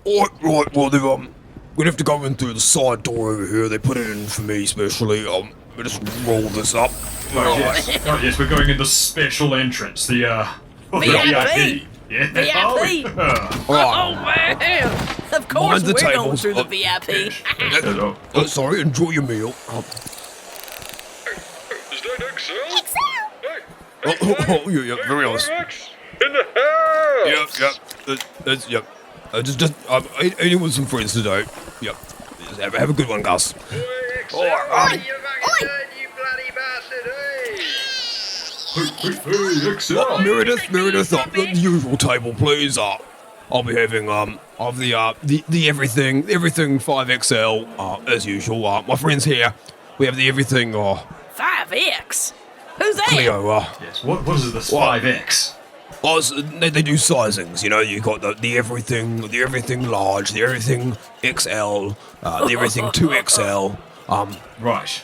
Right, well, we'd have to go in through the side door over here. They put it in for me specially. We just roll this up. Oh, yes, we're going in the special entrance, the VIP. Yeah. VIP. Oh, man. Of course Mind the we're going tables. through the VIP. Sorry, enjoy your meal. Is that Excel? Yeah, very nice. In the house! Yep. Just eating with some friends today. Yep. Just have a good one, Gus. Excel, you fucking done, you bloody bastard, Hey, Excel. Meredith, the usual table, please. I'll be having of the everything 5XL as usual. My friends here, we have the everything 5X? Who's that? Cleo. Yes, what is this 5X? They do sizings, you know. You got the everything large, the everything XL, the everything 2XL. Right.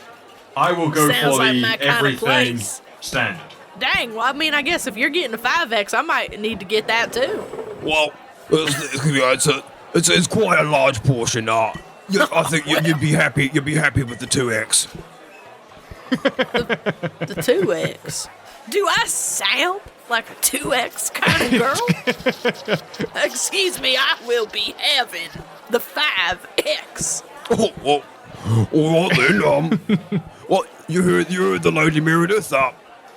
I will go Sounds for like the my kind of everything place. standard. Dang, well, I mean, I guess if you're getting a 5X, I might need to get that too. Well, it's quite a large portion. I think you'd be happy. You'd be happy with the 2X. The 2X. Do I sound like a 2X kind of girl? Excuse me, I will be having the 5X. Oh, well, all right then. What you heard the lady Meredith?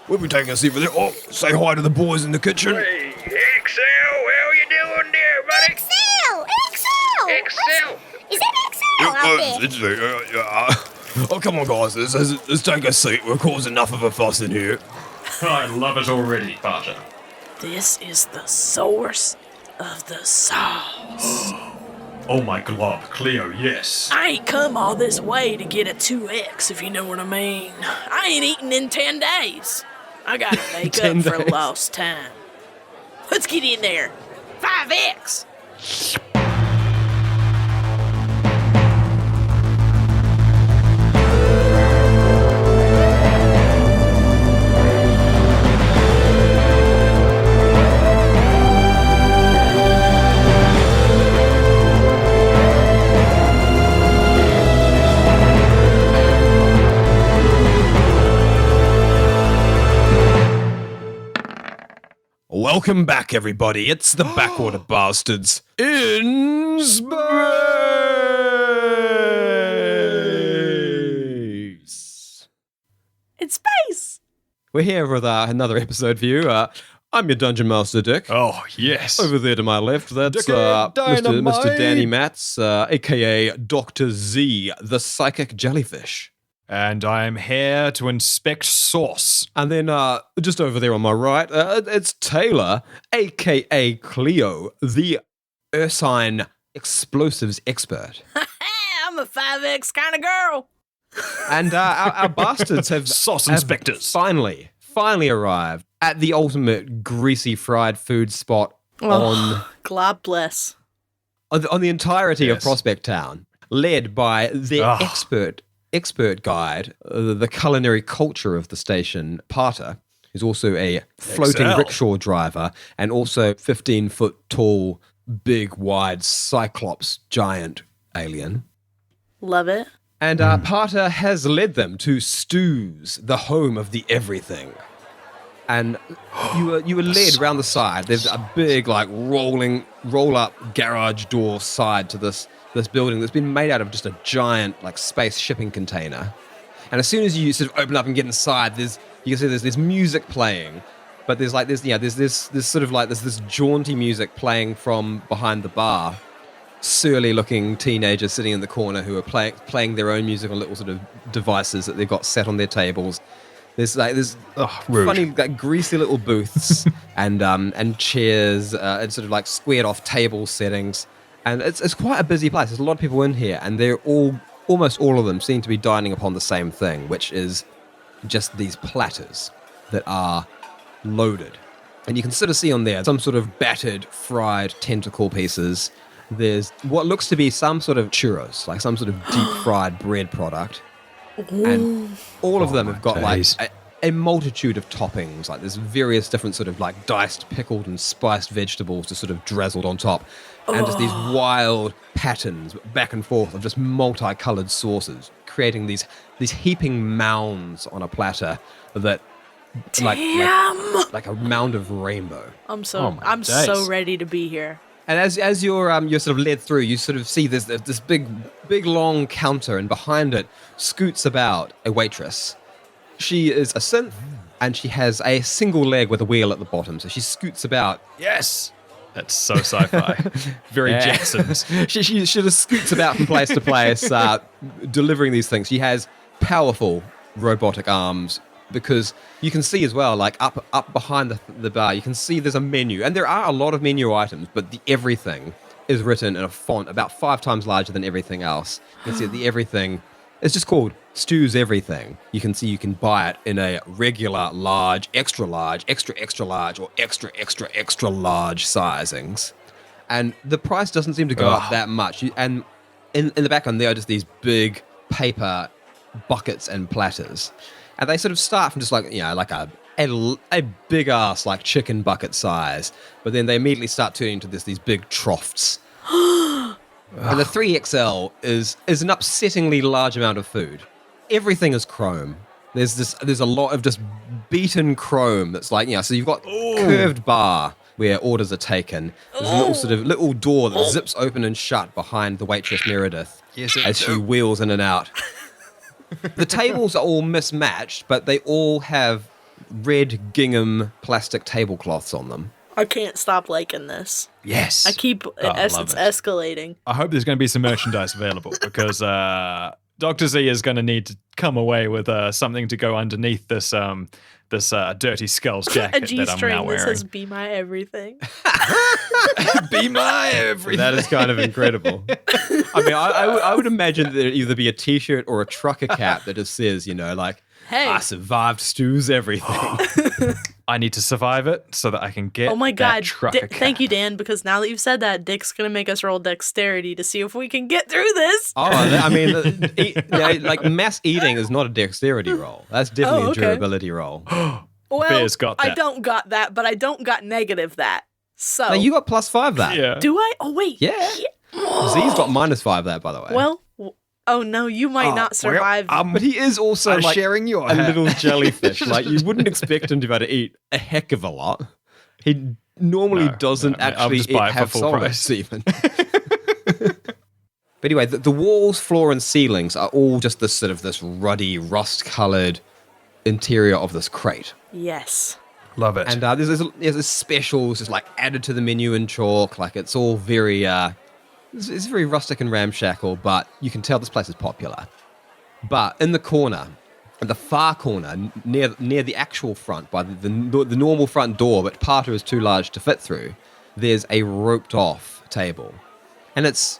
We'll be taking a seat for there. Oh, say hi to the boys in the kitchen. Hey, Excel, how you doing there, buddy? Excel! Excel! Is that Excel out there? Oh, come on, guys. Let's take a seat. We're causing enough of a fuss in here. I love it already, Barter. This is the source of the sauce. Oh my god, Cleo, yes. I ain't come all this way to get a 2X, if you know what I mean. I ain't eaten in 10 days. I gotta make up 10 for days. lost time. Let's get in there. 5X! Welcome back, everybody. It's the Backwater Bastards in space. In space! We're here with another episode for you. I'm your Dungeon Master, Dick. Oh, yes. Over there to my left, that's Mr. Danny Matz, a.k.a. Dr. Z, the Psychic Jellyfish. And I'm here to inspect sauce. And then just over there on my right, it's Taylor, a.k.a. Cleo, the Ursine explosives expert. I'm a 5X kind of girl. And our bastards have Sauce have inspectors. finally arrived at the ultimate greasy fried food spot on God bless. the entirety of Yes. Prospect Town, led by their expert guide, the culinary culture of the station, Parter, who's also a floating Excel. rickshaw driver and also 15-foot tall, big, wide Cyclops giant alien. Love it. And Parter has led them to Stu's, the home of the everything. And you were led around the side. There's a big, like, roll-up garage door side to this building that's been made out of just a giant, like, space shipping container. And as soon as you sort of open up and get inside, you can see there's music playing, but there's this jaunty music playing from behind the bar. Surly-looking teenagers sitting in the corner who are playing their own music on little sort of devices that they've got set on their tables. There's funny, like, greasy little booths and chairs and sort of like squared off table settings, and it's quite a busy place. There's a lot of people in here, and almost all of them seem to be dining upon the same thing, which is just these platters that are loaded, and you can sort of see on there some sort of battered, fried tentacle pieces. There's what looks to be some sort of churros, like some sort of deep fried bread product. And all of them have got like a multitude of toppings. Like there's various different sort of like diced, pickled, and spiced vegetables just sort of drizzled on top, and just these wild patterns back and forth of just multicolored sauces, creating these heaping mounds on a platter that like a mound of rainbow. I'm so ready to be here. And as you're sort of led through, you sort of see this big long counter, and behind it scoots about a waitress. She is a synth, and she has a single leg with a wheel at the bottom, so she scoots about. Yes. That's so sci-fi. Very Jetsons. She just scoots about from place to place, delivering these things. She has powerful robotic arms, because you can see as well, like up behind the bar, you can see there's a menu, and there are a lot of menu items, but the everything is written in a font about 5 times larger than everything else. You can see the everything is just called Stu's Everything. You can see you can buy it in a regular, large, extra large, extra large, or extra large sizings. And the price doesn't seem to go up that much. And in the background, there are just these big paper buckets and platters. And they sort of start from just like, like a big ass like chicken bucket size, but then they immediately start turning into these big troughs. And the 3XL is an upsettingly large amount of food. Everything is chrome. There's a lot of just beaten chrome that's like, so you've got curved bar where orders are taken. There's a little door that zips open and shut behind the waitress Meredith as she wheels in and out. The tables are all mismatched, but they all have red gingham plastic tablecloths on them. I can't stop liking this. Yes. I keep it's escalating. I hope there's going to be some merchandise available, because Dr. Z is going to need to come away with something to go underneath this Dirty Skulls jacket that I'm now wearing. That says "Be my everything." Be my everything. That is kind of incredible. I mean, I would imagine that there'd either be a T-shirt or a trucker cap that just says, like, "Hey, I survived Stu's Everything." I need to survive it so that I can get. Oh my God! Trucker cap. Thank you, Dan, because now that you've said that, Dick's gonna make us roll dexterity to see if we can get through this. Oh, I mean, like mass eating is not a dexterity roll. That's definitely a durability roll. Well, Bear's got that. I don't got that, but I don't got negative that. So No, you got +5 that. Yeah. do I? Oh wait. Yeah. Z's got -5 that, by the way. Well, oh no, you might not survive. But he is also I'm like sharing your a hat. little jellyfish. Like you wouldn't expect him to be able to eat a heck of a lot. He normally doesn't I'll actually just buy it for have full solids price. even. But anyway, the walls, floor, and ceilings are all just this ruddy, rust-colored interior of this crate. Yes. Love it. And there's specials just like added to the menu in chalk. Like it's all very it's very rustic and ramshackle, but you can tell this place is popular. But in the corner, at the far corner, near the actual front, by the normal front door, but Parter is too large to fit through, there's a roped off table. And it's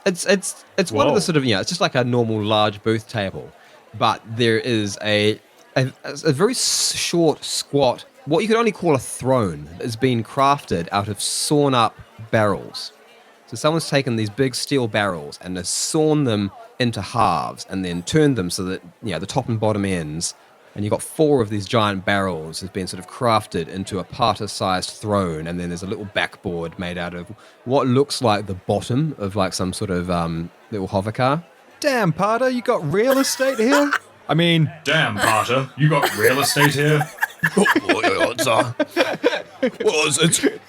one of the sort of, it's just like a normal large booth table, but there is a very short, squat, what you could only call a throne, that has been crafted out of sawn up barrels. So someone's taken these big steel barrels and has sawn them into halves and then turned them so that, the top and bottom ends, and you've got 4 of these giant barrels has been sort of crafted into a Parter-sized throne, and then there's a little backboard made out of what looks like the bottom of like some sort of little hover car. Damn, Parter, you got real estate here? I mean, Damn, Parter, you got real estate here?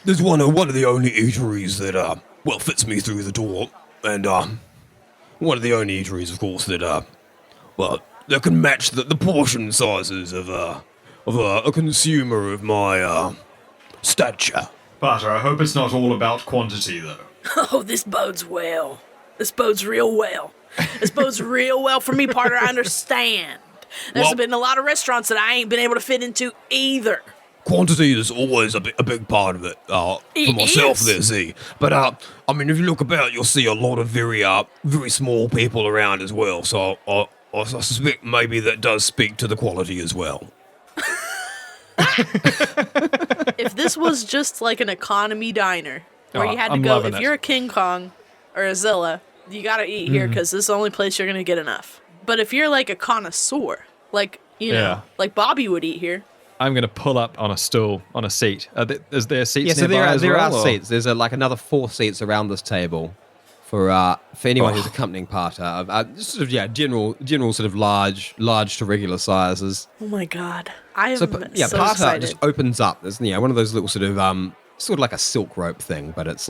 There's one of the only eateries that fits me through the door, and one of the only eateries, of course, that that can match the portion sizes of a consumer of my stature. Parter, I hope it's not all about quantity, though. Oh, this bodes well. This bodes real well. This bodes real well for me, Parter. I understand. There's been a lot of restaurants that I ain't been able to fit into either. Quantity is always a big part of it for myself there, Z. But I mean, if you look about, you'll see a lot of very small people around as well. So I suspect maybe that does speak to the quality as well. If this was just like an economy diner where you had to I'm go, loving if it. you're a King Kong or a Zilla, you gotta eat here because this is the only place you're gonna get enough. But if you're like a connoisseur, like, like Bobby would eat here, I'm going to pull up on a stool, on a seat. Is there seats Yeah, so nearby there are or? seats. There's like another 4 seats around this table for anyone who's accompanying Parter. Just sort of general sort of large to regular sizes. Oh my god. I am Parter excited. just opens up. There's one of those little sort of like a silk rope thing, but it's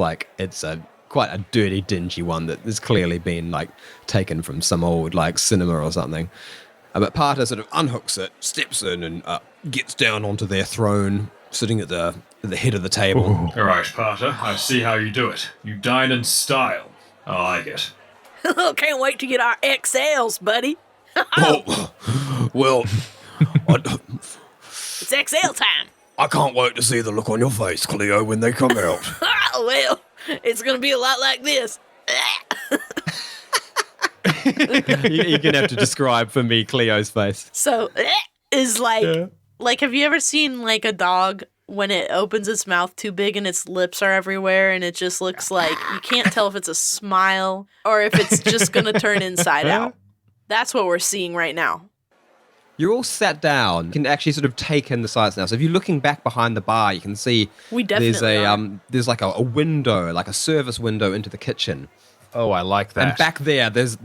quite a dirty, dingy one that has clearly been like taken from some old like cinema or something. But Parter sort of unhooks it, steps in, and gets down onto their throne, sitting at the head of the table. All right, Parter, I see how you do it. You dine in style. I like it. Can't wait to get our XLs, buddy. Oh, well, It's XL time. I can't wait to see the look on your face, Cleo, when they come out. Well, it's going to be a lot like this. You're gonna have to describe for me Cleo's face. So, is like, have you ever seen like a dog when it opens its mouth too big and its lips are everywhere and it just looks like you can't tell if it's a smile or if it's just going to turn inside out? That's what we're seeing right now. You're all sat down. You can actually sort of take in the sights now. So if you're looking back behind the bar, you can see We definitely there's like a window, like a service window into the kitchen. Oh, I like that. And back there, there's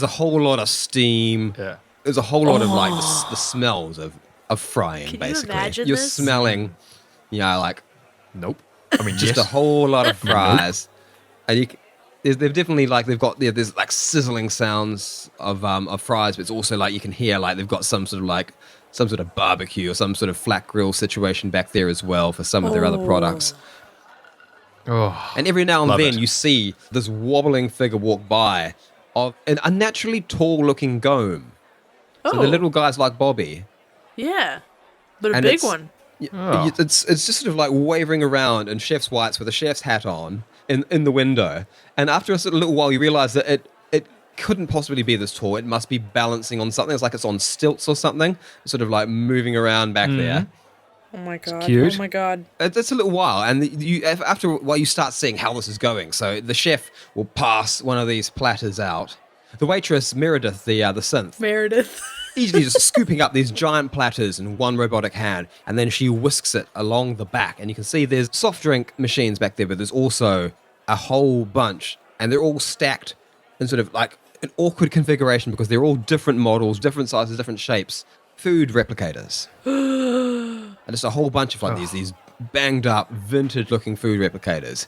a whole lot of steam. Yeah. There's a whole lot of like the smells of frying. Can you basically, imagine you're this? smelling, like Nope. I mean, just yes. a whole lot of fries, and they've definitely like there's like sizzling sounds of fries, but it's also like you can hear like they've got some sort of barbecue or some sort of flat grill situation back there as well for some of their other products. Oh, And every now and Love then it. you see this wobbling figure walk by of an unnaturally tall-looking gnome. So the little guy's like Bobby. Yeah. But a And big it's- one. Oh. It's just sort of like wavering around in chef's whites with a chef's hat on in the window. And after a sort of little while, you realize that it couldn't possibly be this tall. It must be balancing on something. It's like it's on stilts or something, sort of like moving around back there. Oh my god. cute. Oh my god. It's a little while, and after a while, you start seeing how this is going. So the chef will pass one of these platters out. The waitress, Meredith, the synth, Meredith. easily just scooping up these giant platters in one robotic hand, and then she whisks it along the back. And you can see there's soft drink machines back there, but there's also a whole bunch, and they're all stacked in sort of like an awkward configuration because they're all different models, different sizes, different shapes. Food replicators. And just a whole bunch of like these banged up, vintage looking food replicators.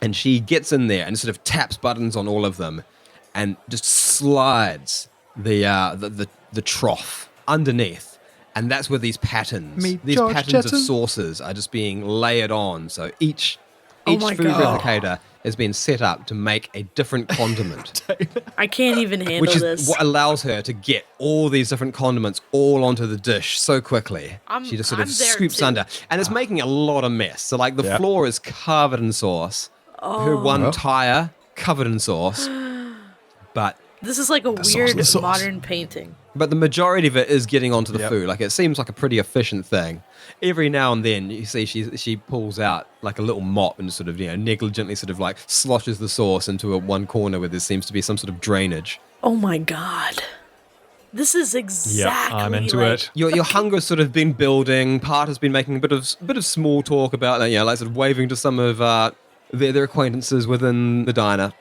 And she gets in there and sort of taps buttons on all of them and just slides the trough underneath. And that's where these patterns, Meet these George patterns Jetson. of sauces are just being layered on. So each Oh my food God. replicator has been set up to make a different condiment. I can't even handle Which is this. what allows her to get all these different condiments all onto the dish so quickly. I'm- She just sort I'm of there scoops too. under. And it's making a lot of mess. So, like, the Yep. floor is covered in sauce. Her one tire covered in sauce. But This is like a sauce, weird the sauce. modern painting. the majority of it is getting onto the Yep. food. Like, it seems like a pretty efficient thing. Every now and then, you see she pulls out, like, a little mop and sort of, negligently sort of, like, sloshes the sauce into one corner where there seems to be some sort of drainage. Oh my god. This is exactly I'm into like, it. Your hunger's sort of been building. Part has been making a bit of small talk about that, like sort of waving to some of their acquaintances within the diner.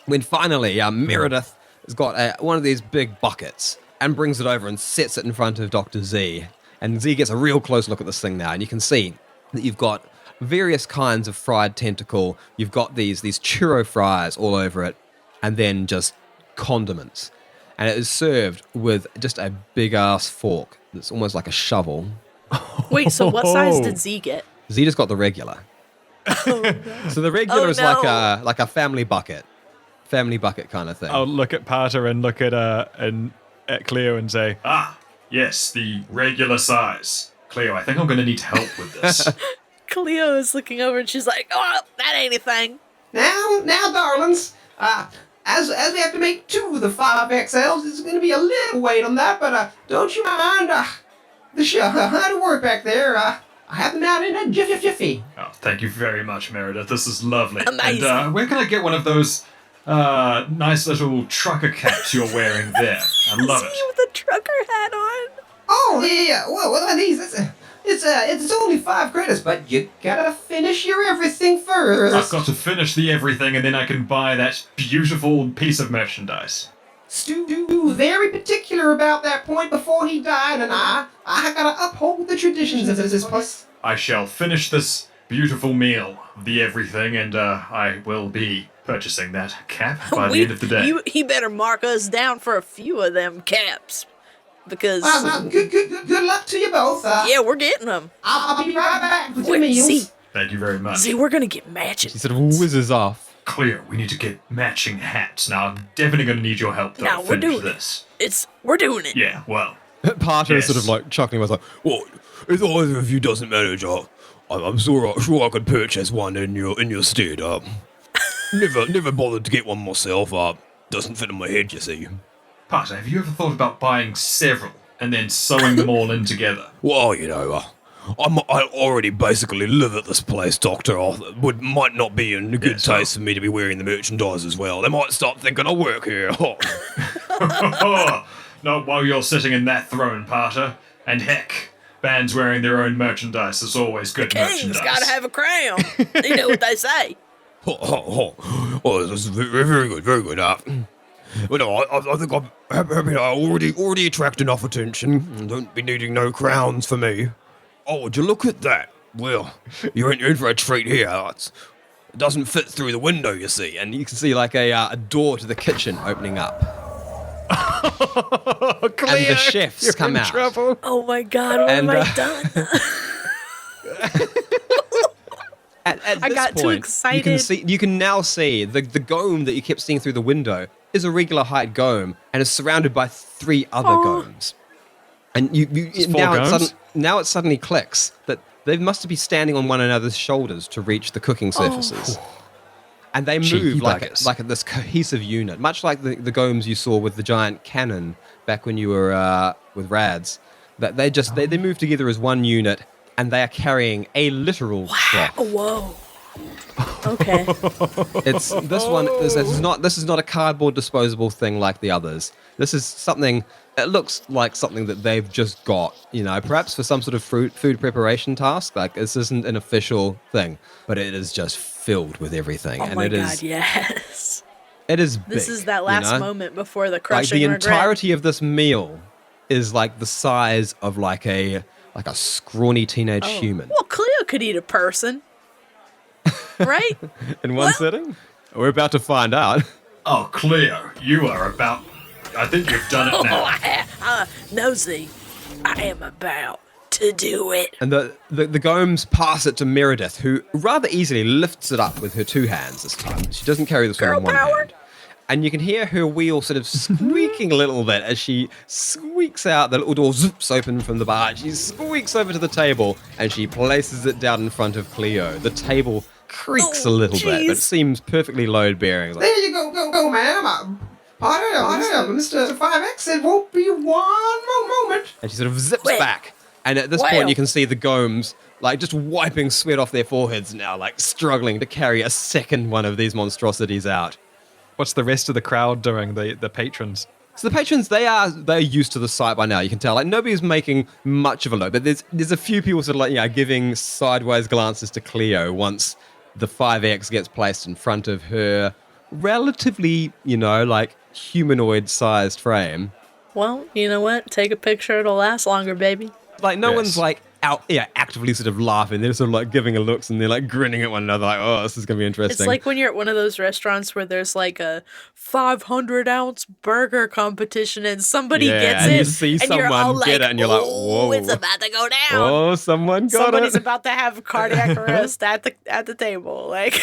When finally, Meredith has got one of these big buckets and brings it over and sets it in front of Dr. Z. And Z gets a real close look at this thing now, and you can see that you've got various kinds of fried tentacle. You've got these churro fries all over it, and then just condiments. And it is served with just a big-ass fork that's almost like a shovel. Wait, so what size did Z get? Z just got the regular. So the regular Oh, is no. like a family bucket kind of thing. I'll look at Parter and look at Cleo and say, Ah, yes, the regular size. Cleo, I think I'm going to need help with this. Cleo is looking over and she's like, oh, that ain't a thing. Now, darlings, as we have to make 2 of the 5XLs, there's going to be a little weight on that, but don't you mind, how to work back there, I have them out in a jiffy. Oh, thank you very much, Meredith. This is lovely. Amazing. And where can I get one of those nice little trucker caps you're wearing there? I love Z it. with a trucker hat on. Oh, yeah, well, what are these? It's only 5 credits, but you gotta finish your everything first. I've got to finish the everything, and then I can buy that beautiful piece of merchandise. Stu very particular about that point before he died, and I gotta uphold the traditions of this place. I shall finish this beautiful meal, the everything, and I will be purchasing that cap by the end of the day. He better mark us down for a few of them caps. Because... Good luck to you both. yeah, we're getting them. I'll be right back with your meals. See, Thank you very much. we're gonna get matching. He sort of whizzes off. Cleo, we need to get matching hats. Now, I'm definitely going to need your help, though, Now, to we're finish doing this. We're doing it. Yeah, well, Parter is Yes. sort of like chuckling. Was like, Well, if either of you doesn't manage, I'm sure I could purchase one in your stead. Never bothered to get one myself. Doesn't fit in my head, you see. Potter, have you ever thought about buying several and then sewing them all in together? Well, you know, I already basically live at this place, Doctor. Might not be in good so- taste for me to be wearing the merchandise as well. They might start thinking I work here. Not while you're sitting in that throne, Potter. And heck, bands wearing their own merchandise is always good King's merchandise. gotta have a crown. You know what they say. Oh, this is very good, very good. But no, I think I'm happy. I already attract enough attention. Don't be needing no crowns for me. Oh, would you look at that? Well, you're in for a treat here. It doesn't fit through the window, you see. and you can see like a door to the kitchen opening up, Cleo, and the chefs you're come in out. trouble. Oh my god, what And, have I done? At I this got too excited. You can now see the gome that you kept seeing through the window is a regular height gome and is surrounded by 3 other gomes. And you four gomes? now it suddenly clicks that they must be standing on one another's shoulders to reach the cooking surfaces. And they Cheeky move like buggers. this cohesive unit, much like the gomes you saw with the giant cannon back when you were with Rads. That they move together as one unit, and they are carrying a literal cloth. Whoa. Okay. It's this one. This is not a cardboard disposable thing like the others. This is something. It looks like something that they've just got. You know, perhaps for some sort of food preparation task. Like this isn't an official thing, but it is just filled with everything, Oh and my it god, is yes. it is. This big, is that you last know? moment before the Like crushing the regret. entirety of this meal is like the size of like a scrawny teenage human Well, Cleo could eat a person. Right? in one sitting. We're about to find out. Oh, Cleo, you are about... I think you've done it now. Nosy. I am about to do it. And the gomes pass it to Meredith, who rather easily lifts it up with her 2 hands this time. She doesn't carry this one Girl in one power. hand. And you can hear her wheel sort of squeaking a little bit as she squeaks out. The little door zips open from the bar. She squeaks over to the table and she places it down in front of Cleo. The table creaks a little bit, but jeez. seems perfectly load-bearing. Like, There you go, ma'am. Potter, Mr. 5X, it won't be one more moment. and she sort of zips Quick. back. And at this Wow. point, you can see the gomes like just wiping sweat off their foreheads now, like struggling to carry a second one of these monstrosities out. What's the rest of the crowd doing? The patrons. So the patrons, they're used to the sight by now. You can tell, like nobody's making much of a load, but there's a few people sort of like giving sideways glances to Cleo once the 5X gets placed in front of her relatively, like humanoid-sized frame. Well, you know what? Take a picture. It'll last longer, baby. Like no Yes. one's like actively sort of laughing. They're sort of like giving a looks and they're like grinning at one another, like, oh, this is gonna be interesting. It's like when you're at one of those restaurants where there's like a 500-ounce burger competition and somebody gets and it. you see and you're someone all get it and you're like, "Oh, whoa. it's about to go down. Oh, someone got Somebody's it. about to have cardiac arrest at the table. Like,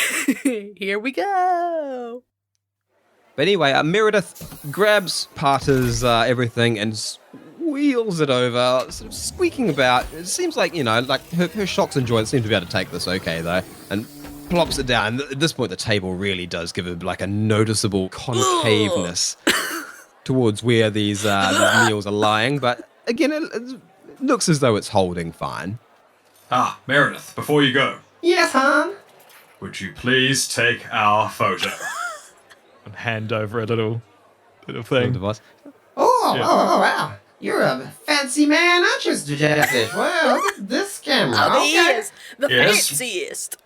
here we go. But anyway, Meredith grabs Parter's everything and wheels it over, sort of squeaking about. It seems like, like her shocks and joints seem to be able to take this okay, though, and plops it down. At this point, the table really does give it like a noticeable concaveness towards where these meals are lying. But again, it looks as though it's holding fine. Ah, Meredith, before you go, Yes, hon. would you please take our photo? And hand over a little thing. Device. Oh, wow. You're a fancy man, aren't you, Mr. Jellyfish? Well, look at this camera. Oh, he Okay. is the Yes. fanciest.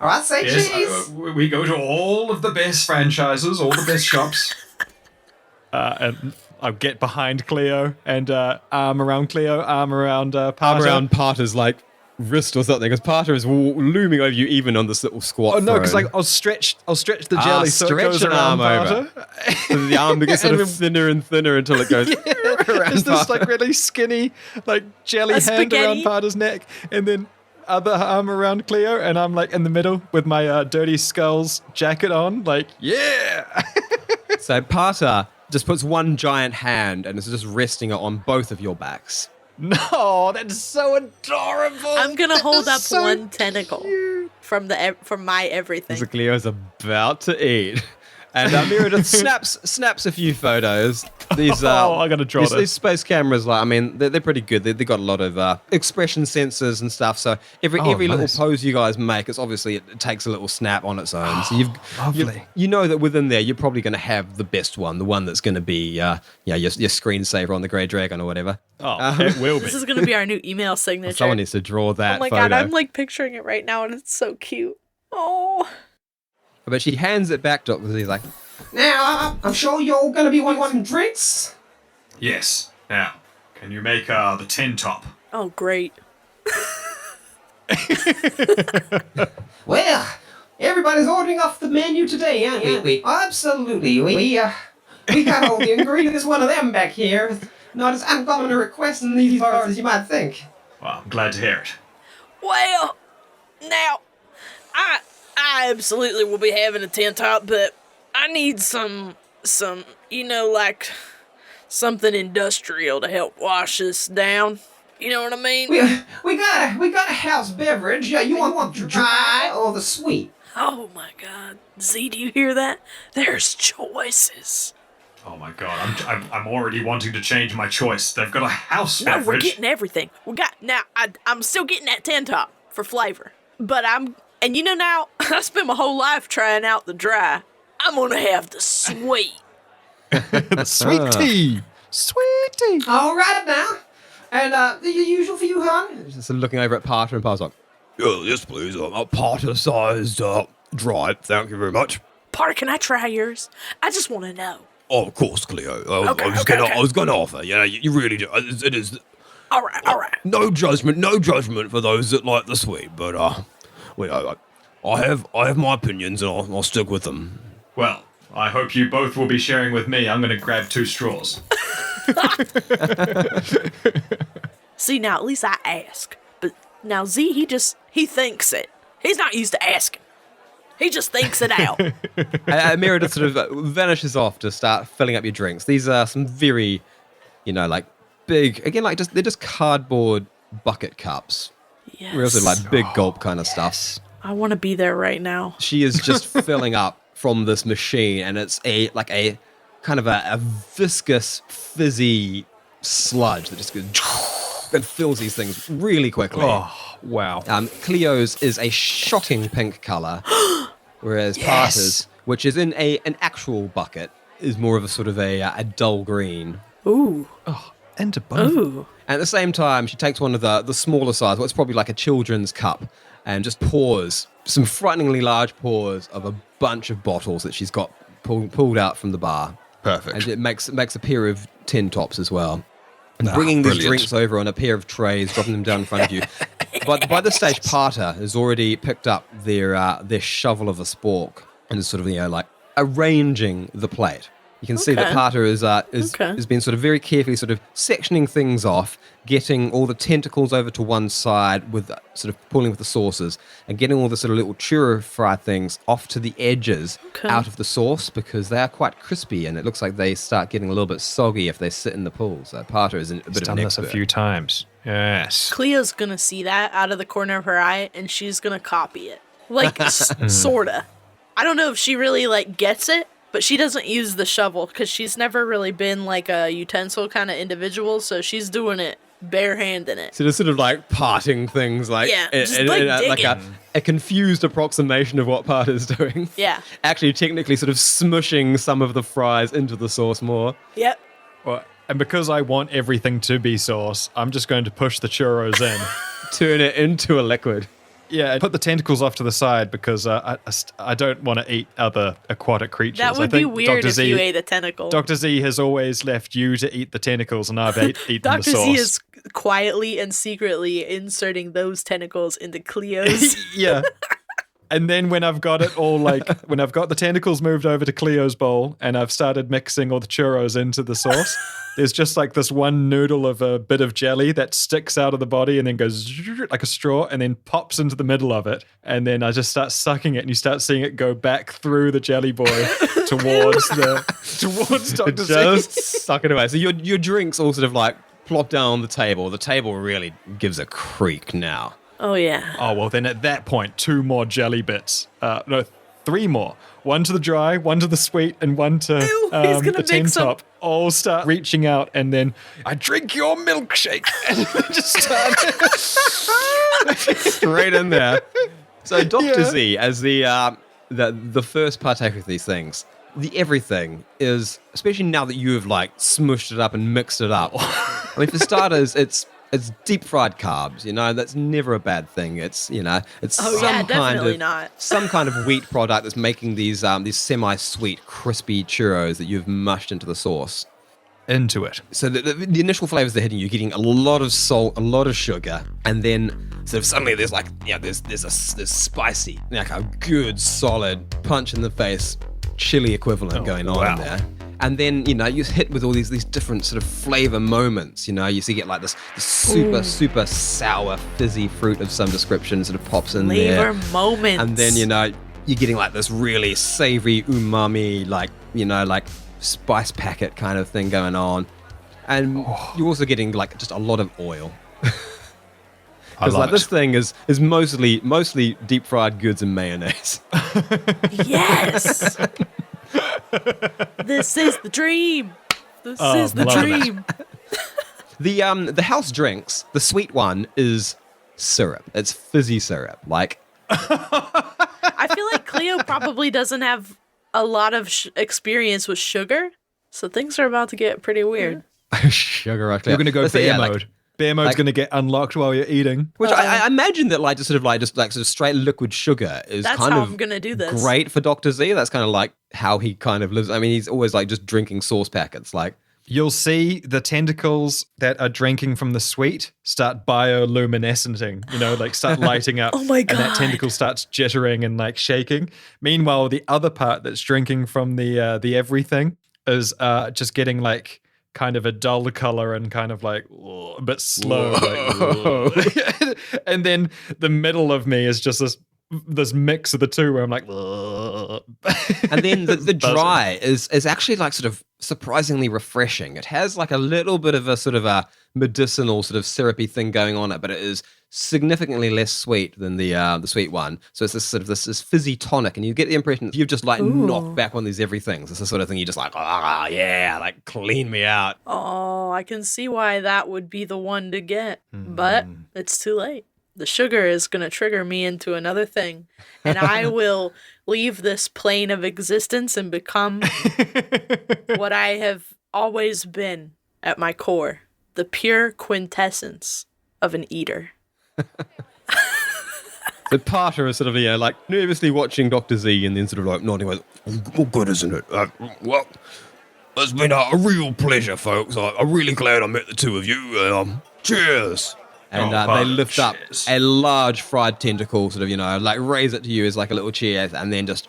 All right, say Yes, cheese. we go to all of the best franchises, all the best shops. And I'll get behind Cleo and arm around Cleo, arm around Parter. Arm around Parter's like wrist or something, because Parter is looming over you even on this little squat. Oh no, because throne. I'll stretch the jelly so it stretch goes an around arm over. Parter. So the arm gets sort of thinner and thinner until it goes around There's this like Parter. really skinny like jelly A hand around spaghetti. Parter's neck, and then other arm around Cleo, and I'm like in the middle with my Dirty Skulls jacket on, like yeah. So Parter just puts one giant hand and is just resting it on both of your backs. No, that's so adorable. I'm gonna hold That's up so one tentacle from my everything. So Cleo's about to eat. And Meredith snaps a few photos. These I gotta draw these, this. these space cameras, like I mean, they're pretty good. They got a lot of expression sensors and stuff. So every little nice. pose you guys make, it's obviously it takes a little snap on its own. So lovely. you know that within there, you're probably going to have the best one, the one that's going to be your screensaver on the Grey Dragon or whatever. Oh, it will be. This is gonna be our new email signature. Someone needs to draw that Oh my photo. god, I'm like picturing it right now, and it's so cute. Oh, But she hands it back to Dr. Z, like, Now, I'm sure you're gonna be wanting drinks. Yes. Now, can you make the 10 top? oh, great. Well, everybody's ordering off the menu today, aren't we? Absolutely. We got all the ingredients. There's one of them back here. Not as uncommon a request in these bars as you might think. Well, I'm glad to hear it. Well, now, I absolutely will be having a 10 top, but I need some, like something industrial to help wash this down. You know what I mean? We got a house beverage. You want the dry or the sweet? Oh my god. Z, do you hear that? There's choices. Oh my god, I'm already wanting to change my choice. They've got a house No, we're beverage. getting everything. I'm still getting that 10 top for flavor. But and you know now, I spent my whole life trying out the dry. I'm gonna have the sweet. Sweet tea. Sweet tea. All right now. And the usual for you, hon? just looking over at Parter, and Parter's like, Yes, please. A parter-sized dry. Thank you very much. Parker, can I try yours? I just want to know. Oh, of course, Cleo. Okay, I was going to offer. You know, you really do. It is All right. no judgment for those that like the sweet. But I have my opinions, and I'll stick with them. Well, I hope you both will be sharing with me. I'm going to grab 2 straws. See, now at least I ask. But now Z, he thinks it. He's not used to asking. He just thinks it out. Meredith sort of vanishes off to start filling up your drinks. These are some very, like big, again, like they're just cardboard bucket cups. Yes. Real sort of like big gulp kind of stuff. I want to be there right now. She is just filling up from this machine, and it's a kind of a viscous, fizzy sludge that just goes and fills these things really quickly. Oh, wow. Cleo's is a shocking pink color, whereas Parter's, which is in an actual bucket, is more of a sort of a dull green. Ooh. Into both. Ooh. At the same time, she takes one of the smaller size, what's probably like a children's cup, and just pours some frighteningly large pours of a bunch of bottles that she's got pulled out from the bar. Perfect. And it makes a pair of tin tops as well. And bringing these brilliant. drinks over on a pair of trays, dropping them down in front of you. By this stage, Parter has already picked up their shovel of a spork and is sort of like arranging the plate. You can see that Okay. Parter has been sort of very carefully sort of sectioning things off, getting all the tentacles over to one side with sort of pulling with the sauces, and getting all the sort of little churro fry things off to the edges out of the sauce because they are quite crispy and it looks like they start getting a little bit soggy if they sit in the pool. So Parter is a bit of Done an this a expert. few times. Yes. Cleo's gonna see that out of the corner of her eye, and she's gonna copy it. Like, sorta. I don't know if she really, gets it, but she doesn't use the shovel, because she's never really been, like, a utensil kind of individual, so she's doing it barehanding it. So they're sort of like parting things, like Yeah, just, like, a confused approximation of what Parter's doing. Yeah. Actually, technically, sort of smushing some of the fries into the sauce more. Yep. Well, and because I want everything to be sauce, I'm just going to push the churros in. turn it into a liquid. Yeah, I put the tentacles off to the side because I don't want to eat other aquatic creatures. That would be weird if you ate a tentacle. Dr. Z has always left you to eat the tentacles, and I've eaten the Dr. sauce. Z is quietly and secretly inserting those tentacles into Cleo's. Yeah. And then when I've got it all, when I've got the tentacles moved over to Cleo's bowl and I've started mixing all the churros into the sauce, there's just this one noodle of a bit of jelly that sticks out of the body and then goes like a straw and then pops into the middle of it. And then I just start sucking it and you start seeing it go back through the jelly boy towards Dr. Z. Just suck it away. So your drinks all sort of plop down on the table. The table really gives a creak now. Oh, yeah. Oh, well, then at that point, 2 more jelly bits. No, 3 more. 1 to the dry, 1 to the sweet, and 1 to the tin top. All start reaching out, and then I drink your milkshake. And just start straight in there. So Dr. Z, as the first partaker of these things, the everything is, especially now that you have smushed it up and mixed it up. I mean, for starters, it's deep fried carbs, that's never a bad thing. It's some kind of wheat product that's making these semi-sweet, crispy churros that you've mushed into the sauce. Into it. So the initial flavors they're hitting, you're getting a lot of salt, a lot of sugar, and then sort of suddenly there's there's spicy, a good solid punch in the face, chili equivalent going on in there. And then, you hit with all these different sort of flavor moments. You see this super, super sour, fizzy fruit of some description sort of pops in there. Flavor moments. And then, you're getting this really savory umami, spice packet kind of thing going on. And you're also getting just a lot of oil. Because this thing is mostly deep fried goods and mayonnaise. Yes. This is the dream. This is the dream. The house drinks, the sweet one is syrup. It's fizzy syrup. I feel like Cleo probably doesn't have a lot of experience with sugar, so things are about to get pretty weird. Sugar, You're going to go bear mode. Bear mode's going to get unlocked while you're eating. Which I imagine that sort of straight liquid sugar is That's kind how of I'm gonna do this. Great for Dr. Z. That's kind of how he kind of lives. I mean, he's always just drinking sauce packets. You'll see the tentacles that are drinking from the sweet start bioluminescenting, start lighting up. Oh my God. And that tentacle starts jittering and shaking. Meanwhile, the other part that's drinking from the everything is just getting kind of a dull color and kind of a bit slow. And then the middle of me is just this mix of the two where I'm and then the dry is actually sort of surprisingly refreshing. It has a little bit of a sort of a medicinal sort of syrupy thing going on it, but it is significantly less sweet than the sweet one. So it's this sort of this fizzy tonic, and you get the impression that you've just knocked back on these everythings. It's the sort of thing you just clean me out. Oh, I can see why that would be the one to get, but it's too late. The sugar is going to trigger me into another thing, and I will leave this plane of existence and become what I have always been at my core, the pure quintessence of an eater. The Parter is sort of, nervously watching Dr. Z and then sort of nodding away. Well, good, isn't it? Well, it's been a real pleasure, folks. I'm really glad I met the two of you. Cheers. And they lift up a large fried tentacle, sort of, raise it to you as a little cheer, and then just,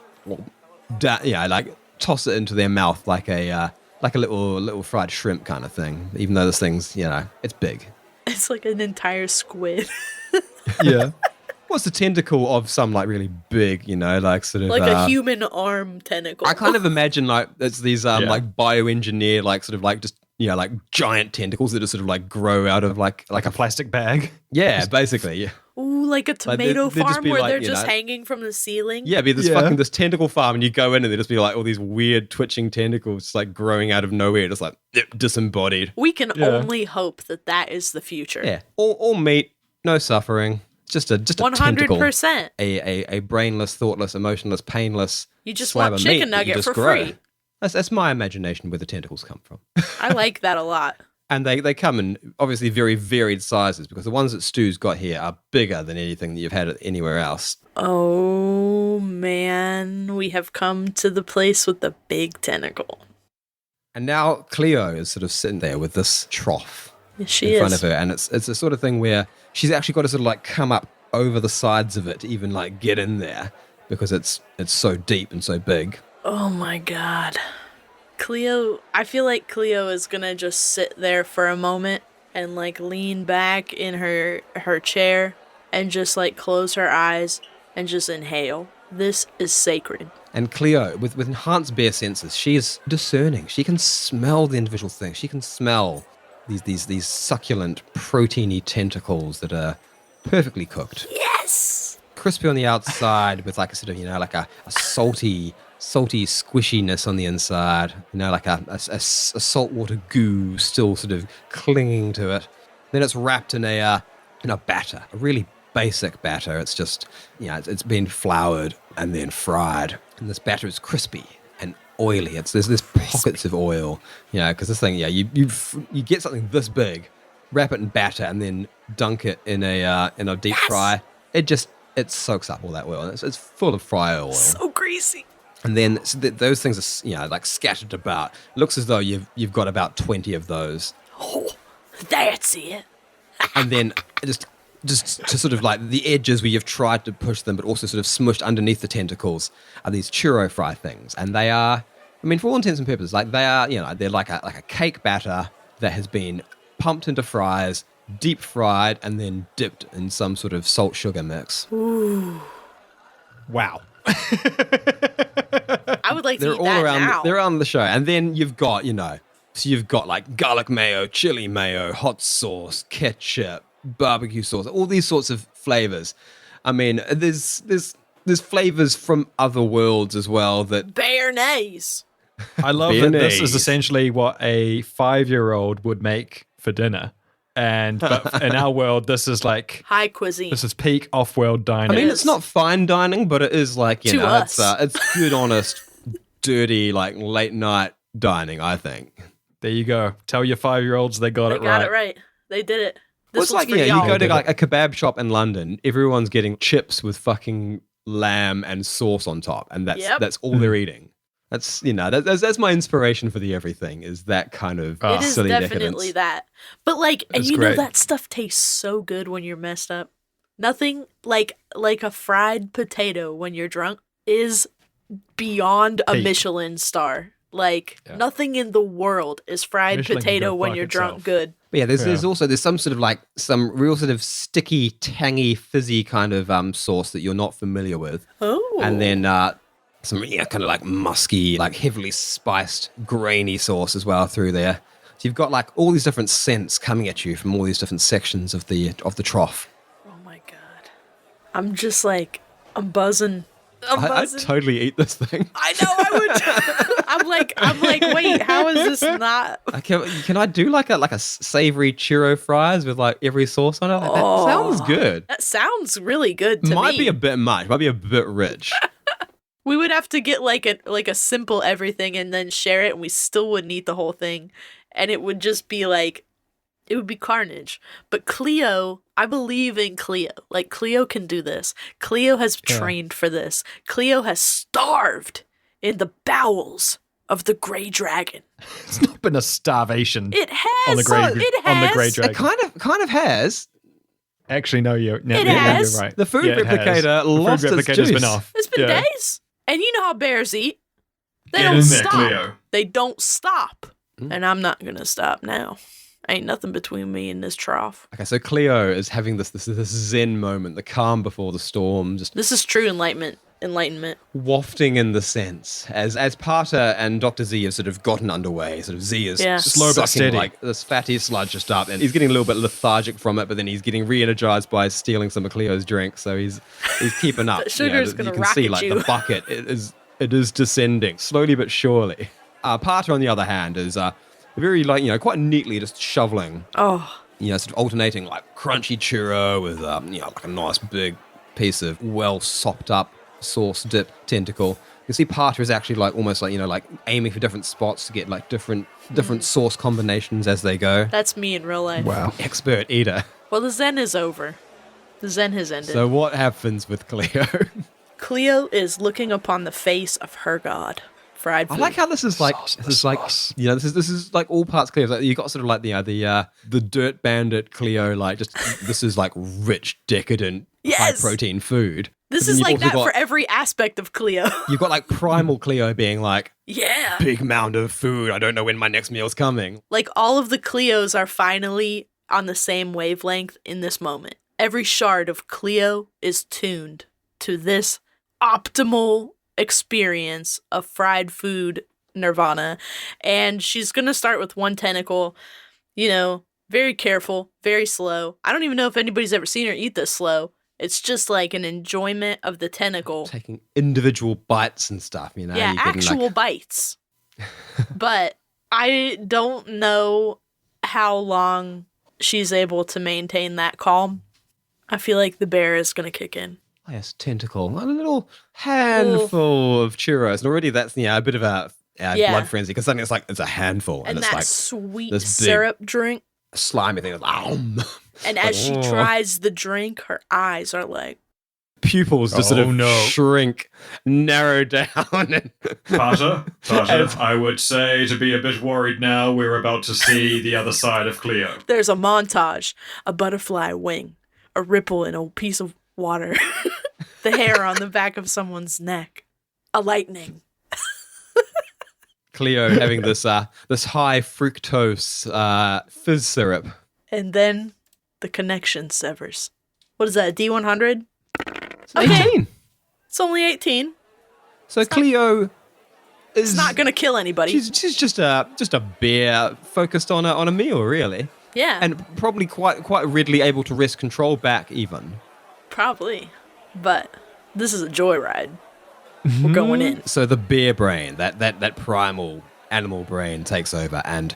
toss it into their mouth like a little fried shrimp kind of thing. Even though this thing's, it's big. It's like an entire squid. Yeah. What's the tentacle of some really big, sort of a human arm tentacle. I kind of imagine it's these bioengineered sort of just giant tentacles that just sort of grow out of like a plastic bag. Yeah, basically. Yeah. Ooh, like a tomato they'd just farm be where they're just hanging from the ceiling. Yeah, be this tentacle farm, and you go in and there'd just be all these weird twitching tentacles growing out of nowhere, just disembodied. We can only hope that is the future. Yeah, all meat, no suffering. Just a 100%. A brainless, thoughtless, emotionless, painless. You just want chicken nugget for free. That's my imagination where the tentacles come from. I like that a lot. And they come in obviously very varied sizes because the ones that Stu's got here are bigger than anything that you've had anywhere else. Oh man, we have come to the place with the big tentacle. And now Cleo is sort of sitting there with this trough She in front is. of her. And it's the sort of thing where she's actually got to sort of like come up over the sides of it to even like get in there because it's so deep and so big. Oh my god. Cleo, I feel like Cleo is gonna just sit there for a moment and like lean back in her chair and just like close her eyes and just inhale. This is sacred. And Cleo, with enhanced bear senses, she is discerning. She can smell the individual things. She can smell these succulent, proteiny tentacles that are perfectly cooked. Yes! Crispy on the outside with like a sort of, like a salty squishiness on the inside, like a saltwater goo still sort of clinging to it. Then it's wrapped in a batter, a really basic batter. It's just, it's been floured and then fried. And this batter is crispy and oily. There's pockets of oil, because this thing, you get something this big, wrap it in batter and then dunk it in a deep fry. It soaks up all that oil. It's full of fry oil. So greasy. And then those things are, like scattered about. It looks as though you've got about 20 of those. Oh, that's it. And then just to sort of like the edges where you've tried to push them, but also sort of smushed underneath the tentacles are these churro fry things. And they are, for all intents and purposes, like they are, they're like a cake batter that has been pumped into fries, deep fried, and then dipped in some sort of salt sugar mix. Ooh. Wow. I would like to They're eat all that around. now. They're around the show, and then you've got so you've got like garlic mayo, chili mayo, hot sauce, ketchup, barbecue sauce, all these sorts of flavors. There's flavors from other worlds as well that Béarnaise. I love that this is Mayonnaise. essentially what a 5-year-old would make for dinner. But in our world, this is like High cuisine. this is peak off-world dining. it's not fine dining, but it is like To us. it's good, honest, dirty, like late night dining. I think. There you go. Tell your 5-year-olds they got They it got right. it right. They did it. Well, This it's one's like for you y'all. go to like a kebab shop in London. Everyone's getting chips with fucking lamb and sauce on top, and that's all they're eating. That's that's my inspiration for the everything is that kind of It is silly definitely decadence. that. But like, and That's you know great. that stuff tastes so good when you're messed up. Nothing like a fried potato when you're drunk is beyond a Peak. Michelin star. Like Yeah. nothing in the world is fried Michelin can potato go when fuck you're drunk itself. good. But yeah, there's some sort of like some real sort of sticky, tangy, fizzy kind of sauce that you're not familiar with, Oh. and then some kind of like musky, like heavily spiced, grainy sauce as well through there. So you've got like all these different scents coming at you from all these different sections of the trough. Oh my god. I'm just like I'm buzzing. I'm I'd buzzing. totally eat this thing. I know I would. I'm like, wait, how is this not? Can I do like a savory churro fries with like every sauce on it? Like, Oh. that sounds good. That sounds really good to Might me. be a bit much. Might be a bit rich. We would have to get like a simple everything and then share it, and we still wouldn't eat the whole thing, and it would just be like, it would be carnage. But Cleo, I believe in Cleo. Like Cleo can do this. Cleo has trained for this. Cleo has starved in the bowels of the Grey Dragon. It's not been a starvation. It has. On the Grey- it has. on the Grey It Dragon. kind of has. Actually, no, you're has. right. The food Yeah, it has. replicator lost The food its replicator's juice. been off. It's been Yeah. days. And you know how bears eat. They Get don't in there, stop. Cleo. They don't stop. And I'm not going to stop now. Ain't nothing between me and this trough. Okay, so Cleo is having this zen moment, the calm before the storm, just This is true enlightenment. wafting in the sense as Parter and Dr. Z have sort of gotten underway. Sort of Z is Yeah. Slow but sucking steady. like this fatty sludge just up, and he's getting a little bit lethargic from it, but then he's getting re-energized by stealing some of Cleo's drink, so he's keeping up. The sugar's gonna you can see rocket like you. the bucket it is descending slowly but surely. Parter on the other hand is very quite neatly just shoveling. Oh, Sort of alternating like crunchy churro with, like a nice big piece of well sopped up sauce dip tentacle. You see Parter is actually like almost like, like aiming for different spots to get like different sauce combinations as they go. That's me in real life. Wow. Expert eater. Well, the Zen is over. The Zen has ended. So what happens with Cleo? Cleo is looking upon the face of her god. Fried food. I like how this is like this is like all parts Cleo. Like you got sort of like the dirt bandit Cleo, like just this is like rich, decadent, high protein food. This But then is you've like also that got- for every aspect of Cleo. You've got like primal Cleo being like Yeah. big mound of food. I don't know when my next meal's coming. Like all of the Cleos are finally on the same wavelength in this moment. Every shard of Cleo is tuned to this optimal experience of fried food nirvana. And she's going to start with one tentacle, very careful, very slow. I don't even know if anybody's ever seen her eat this slow. It's just like an enjoyment of the tentacle. Taking individual bites and stuff, Yeah, You're getting, actual like, bites. But I don't know how long she's able to maintain that calm. I feel like the bear is going to kick in. oh, yes, tentacle, a little handful of churros, and already that's a bit of a blood frenzy because suddenly it's a handful, And it's that like sweet this big- syrup drink. slimy thing. And as she Oh. tries the drink, her eyes are like, Pupils just sort Oh, of no. shrink, narrow down, and Parter, I would say to be a bit worried now. We're about to see the other side of Cleo. there's a montage, a butterfly wing, a ripple in a piece of water, the hair on the back of someone's neck, a lightning. Cleo having this high fructose fizz syrup. And then the connection severs. What is that, D100? It's 18. It's only 18. So Cleo is It's not going to kill anybody. She's just a bear focused on a meal, really, Yeah, and probably quite readily able to wrest control back even. probably. But this is a joyride. We're going in. So the bear brain, that primal animal brain takes over, and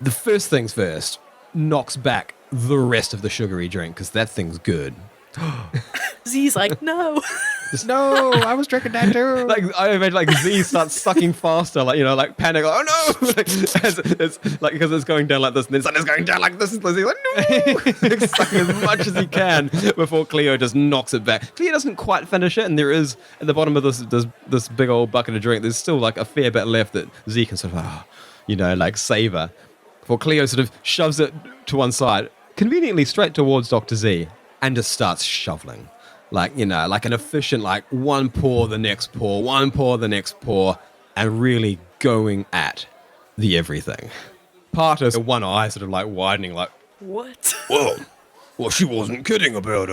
the first things first, knocks back the rest of the sugary drink because that thing's good. Z's like, no. No, I was drinking that too. Like I imagine, like Z starts sucking faster, like panic, like, oh no, as it's like because it's going down like this, and then suddenly it's going down like this, and Z's like no, like, sucking as much as he can before Cleo just knocks it back. Cleo doesn't quite finish it, and there is at the bottom of this big old bucket of drink. There's still like a fair bit left that Z can sort of, like savor. Before Cleo sort of shoves it to one side, conveniently straight towards Dr. Z, and just starts shoveling. Like an efficient, like one pour, the next pour, one pour, the next pour, and really going at the everything. Parter's one eye sort of like widening, like, What? Well, she wasn't kidding about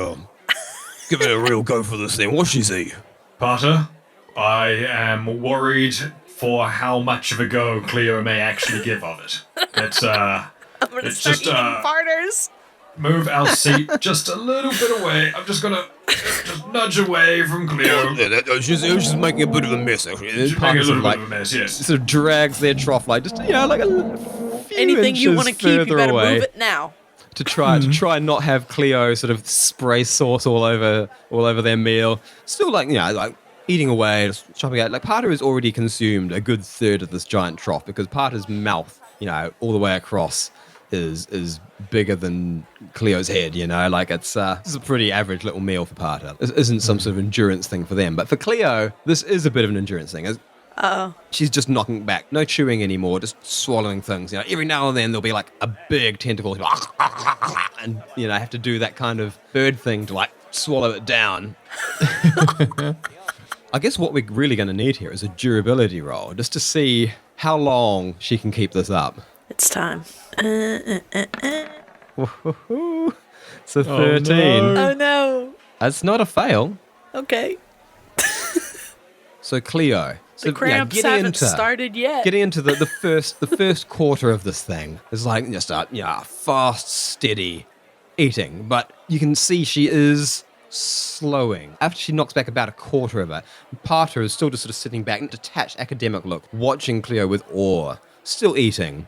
giving it a real go for this thing, was she, Z? Parter, I am worried for how much of a go Cleo may actually give of it. It's I'm going to It's start just, eating uh, farters. move our seat just a little bit away. I'm just gonna just nudge away from Cleo. She's making a bit of a mess, actually. Just make a Parker little sort bit of of a mess, yes. sort of drags their trough, like just like a few Anything you inches want to keep, you further better away move it now. to try and not have Cleo sort of spray sauce all over their meal. Still like eating away, just chopping out. Like Parter has already consumed a good third of this giant trough because Parter's mouth, all the way across is bigger than Cleo's head, like it's a pretty average little meal for Parter. This isn't some sort of endurance thing for them, but for Cleo, this is a bit of an endurance thing. She's just knocking back, no chewing anymore, just swallowing things. Every now and then there'll be like a big tentacle, and have to do that kind of bird thing to like swallow it down. I guess what we're really going to need here is a durability roll, just to see how long she can keep this up. It's time. Woohoo. It's a 13. Oh no. That's not a fail. Okay. So Cleo, The cramps haven't started yet. Getting into the first quarter of this thing is like just a fast, steady eating, but you can see she is slowing. After she knocks back about a quarter of it, Parter is still just sort of sitting back, in a detached academic look, watching Cleo with awe, still eating.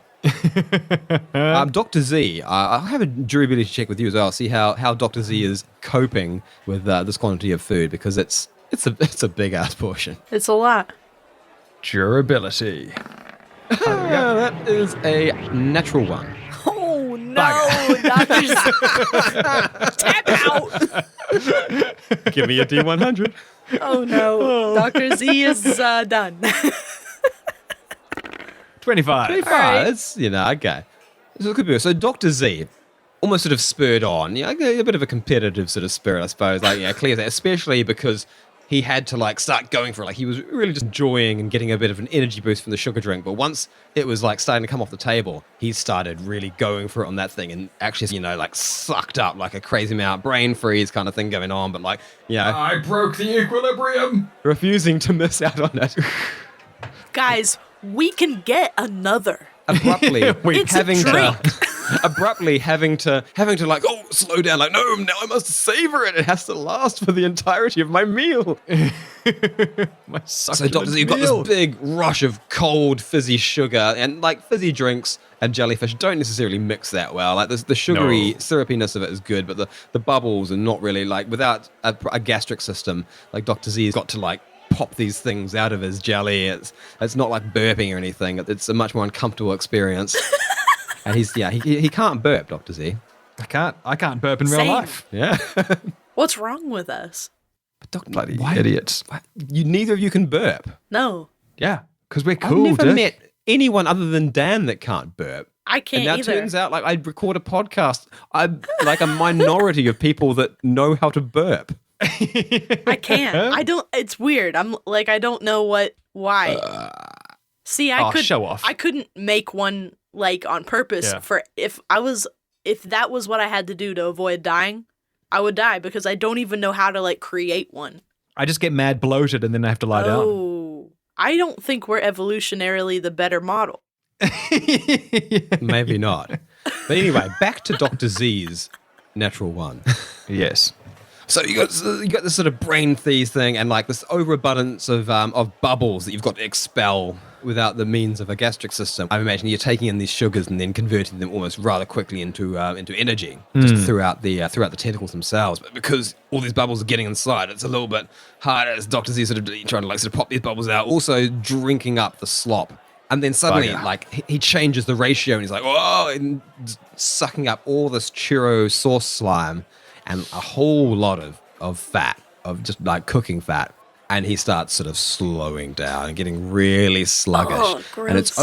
Dr. Z, I'll have a durability check with you as well. See how Dr. Z is coping with this quantity of food because it's a big ass portion. It's a lot. Durability. That is a natural one. Oh no, doctors! Tap out! Give me a D100. Oh no, Dr. Z is done. 25. It's, okay. So, it could be, so Dr. Z, almost sort of spurred on, a bit of a competitive sort of spirit, I suppose. Clear that, especially because he had to start going for it. He was really just enjoying and getting a bit of an energy boost from the sugar drink. But once it was starting to come off the table, he started really going for it on that thing and actually, sucked up like a crazy amount, brain freeze kind of thing going on. But I broke the equilibrium. refusing to miss out on it. Guys, we can get another. Abruptly It's a having to slow down, no, now I must savor it. It has to last for the entirety of my meal. My So Dr. Z, you've got this big rush of cold fizzy sugar, and fizzy drinks and jellyfish don't necessarily mix that well. The sugary syrupiness of it is good, but the bubbles are not really without a gastric system. Dr. Z's got to pop these things out of his jelly. It's not like burping or anything. It's a much more uncomfortable experience. And he can't burp, Dr. Z. I can't burp in real Same. life. Yeah. What's wrong with us? Bloody idiots. Neither of you can burp. No, Yeah, because we're I've cool, never Dick. met anyone other than Dan that can't burp. I can't And now either. it turns out I record a podcast. I'm a minority of people that know how to burp. I can't. I don't. It's weird. I don't know why. See, I could show off. I couldn't make one on purpose Yeah. for if that was what I had to do to avoid dying, I would die because I don't even know how to create one. I just get mad bloated and then I have to lie down. Oh, I don't think we're evolutionarily the better model. Maybe not. But anyway, back to Dr. Z's natural one. Yes. So you got this sort of brain freeze thing and this overabundance of bubbles that you've got to expel without the means of a gastric system. I imagine you're taking in these sugars and then converting them almost rather quickly into energy just throughout the tentacles themselves. But because all these bubbles are getting inside, it's a little bit harder as Dr. Z sort of trying to sort of pop these bubbles out, also drinking up the slop. And then suddenly, he changes the ratio and he's whoa, and sucking up all this churro sauce slime and a whole lot of fat, of just cooking fat. And he starts sort of slowing down and getting really sluggish. Oh, and it's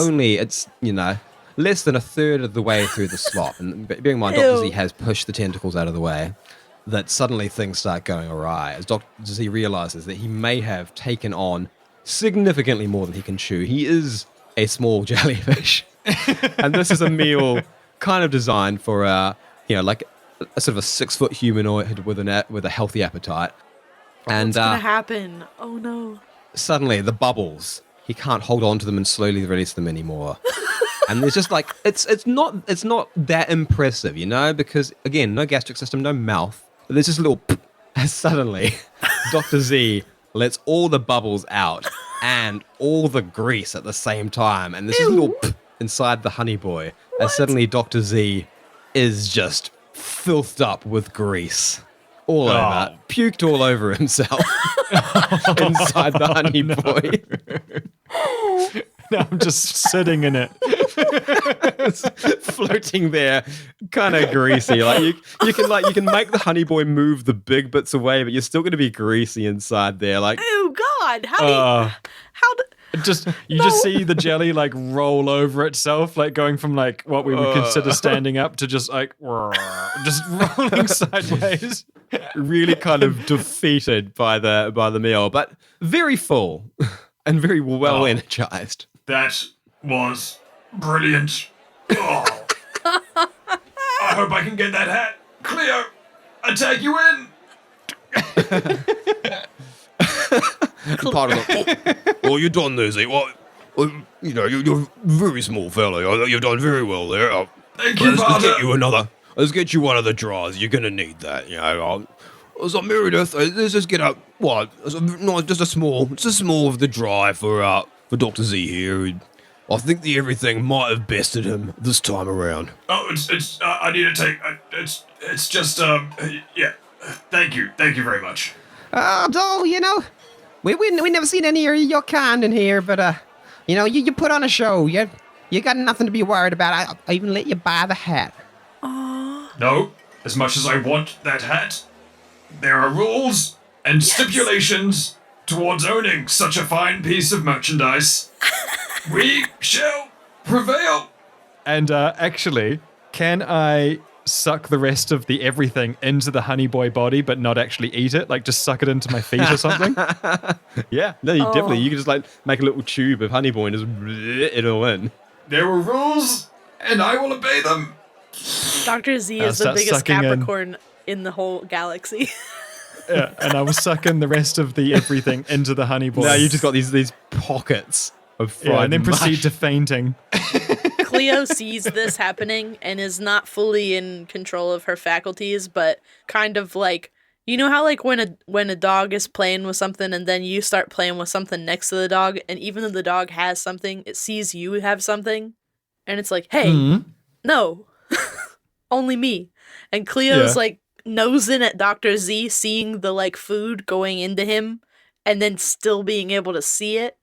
less than a third of the way through the slop. And bearing in mind, Dr. Z has pushed the tentacles out of the way, that suddenly things start going awry as Dr. Z realizes that he may have taken on significantly more than he can chew. He is a small jellyfish. And this is a meal kind of designed for a sort of a 6-foot humanoid with a healthy appetite. And What's gonna happen? Oh no. suddenly the bubbles, he can't hold on to them and slowly release them anymore. And there's just it's not that impressive, because again, no gastric system, no mouth. But there's just a little as suddenly Dr. Z lets all the bubbles out and all the grease at the same time. And there's just a little inside the honey boy. And suddenly Dr. Z is just filthed up with grease. All over, puked all over himself inside the honey boy. Now I'm just sitting in it. It's floating there, kind of greasy. You can make the honey boy move the big bits away, but you're still going to be greasy inside there. Oh God! How do? Just see the jelly roll over itself, going from what we would consider standing up to just just rolling sideways. Really kind of defeated by the meal, but very full and very well energized. That was brilliant. Oh. I hope I can get that hat. Cleo, I take you in. Part of well, you've done this. Well, you're a very small fella. You've done very well there. Thank you, Let's Father. get you another. Let's get you one of the drawers. You're gonna need that. So Meredith, let's just get a just a small of the dry for Dr. Z here. I think the everything might have bested him this time around. Oh, it's I need to take. It's just yeah. Thank you very much. Doll, we never seen any of your kind in here, but You know, you put on a show. You got nothing to be worried about. I even let you buy the hat. No, as much as I want that hat, there are rules and stipulations towards owning such a fine piece of merchandise. We shall prevail. And actually, can I suck the rest of the everything into the honey boy body, but not actually eat it? Like, just suck it into my feet or something? Yeah, no, you definitely. You can just like make a little tube of honey boy and just bleh it all in. There are rules, and I will obey them. Dr. Z I'll is the start biggest sucking in. Capricorn in the whole galaxy. Yeah, and I was sucking the rest of the everything into the honey boy. Now you just got these pockets of fried and then mush. proceed to fainting. Cleo sees this happening and is not fully in control of her faculties, but kind of like, you know how like when a dog is playing with something and then you start playing with something next to the dog, and even though the dog has something, it sees you have something, and it's like, hey, no, only me. And Cleo's like nosing at Dr. Z, seeing the like food going into him and then still being able to see it,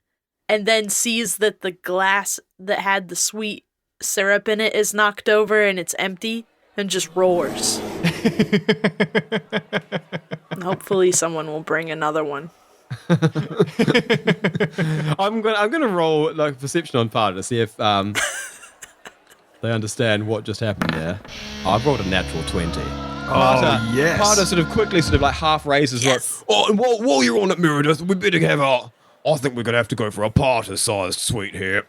and then sees that the glass that had the sweet syrup in it is knocked over and it's empty, and just roars. And hopefully someone will bring another one. I'm gonna roll like perception on Parter to see if they understand what just happened there. I've rolled a natural 20. Oh, yes. Parter sort of quickly like half raises like, Oh, and while you're on it, Meredith, we better have our... I think we're going to have to go for a parter-sized suite here.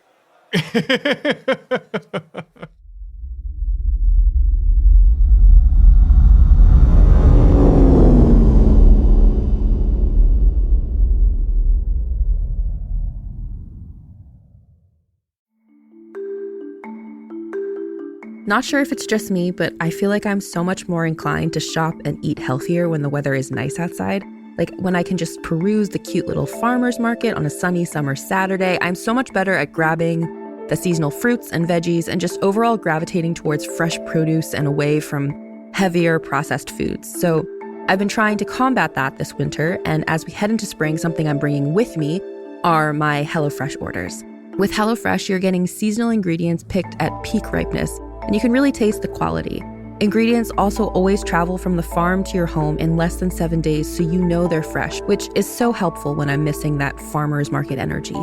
Not sure if it's just me, but I feel like I'm so much more inclined to shop and eat healthier when the weather is nice outside. Like when I can just peruse the cute little farmer's market on a sunny summer Saturday. I'm so much better at grabbing the seasonal fruits and veggies and just overall gravitating towards fresh produce and away from heavier processed foods. So I've been trying to combat that this winter, and as we head into spring, something I'm bringing with me are my HelloFresh orders. With HelloFresh, you're getting seasonal ingredients picked at peak ripeness, and you can really taste the quality. Ingredients also always travel from the farm to your home in less than 7 days, so you know they're fresh, which is so helpful when I'm missing that farmer's market energy.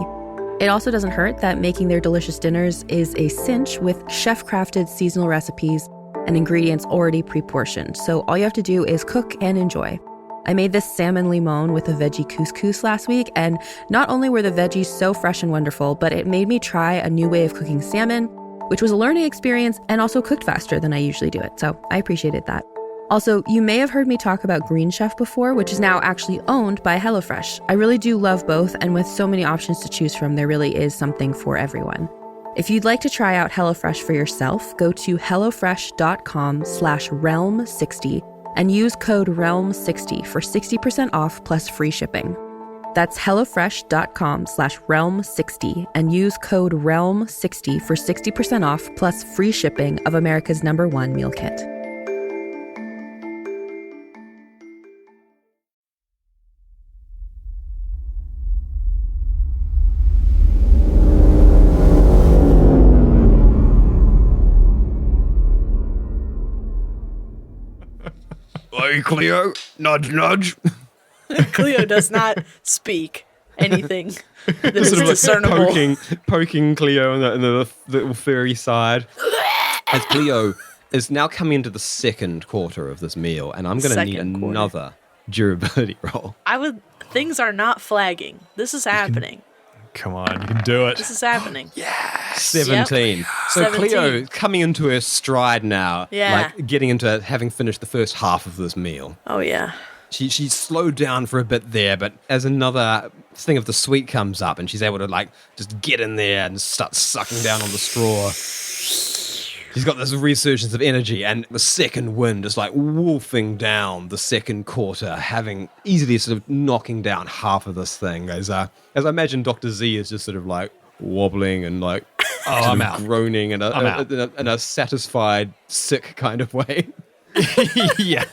It also doesn't hurt that making their delicious dinners is a cinch with chef-crafted seasonal recipes and ingredients already pre-portioned, so all you have to do is cook and enjoy. I made this salmon limon with a veggie couscous last week, and not only were the veggies so fresh and wonderful, but it made me try a new way of cooking salmon, which was a learning experience and also cooked faster than I usually do it, so I appreciated that. Also, you may have heard me talk about Green Chef before, which is now actually owned by HelloFresh. I really do love both, and with so many options to choose from, there really is something for everyone. If you'd like to try out HelloFresh for yourself, go to hellofresh.com/realm60 and use code realm60 for 60% off plus free shipping. That's hellofresh.com/realm60 and use code realm60 for 60% off plus free shipping of America's #1 meal kit. Hey, Cleo, nudge, nudge. Cleo does not speak anything that is sort of like discernible. poking Cleo in the little furry side. As Cleo is now coming into the second quarter of this meal, and I'm going to need Second quarter. another durability roll. Things are not flagging. This is happening. Come on, you can do it. This is happening. 17. So 17. Cleo coming into her stride now, Yeah. like getting into having finished the first half of this meal. Oh, yeah. She slowed down for a bit there, but as another thing of the sweet comes up and she's able to like just get in there and start sucking down on the straw. She's got this resurgence of energy, and the second wind is like wolfing down the second quarter, having easily sort of knocking down half of this thing. As I imagine Dr. Z is just sort of like wobbling and like I'm out. groaning in a satisfied, sick kind of way. Yeah,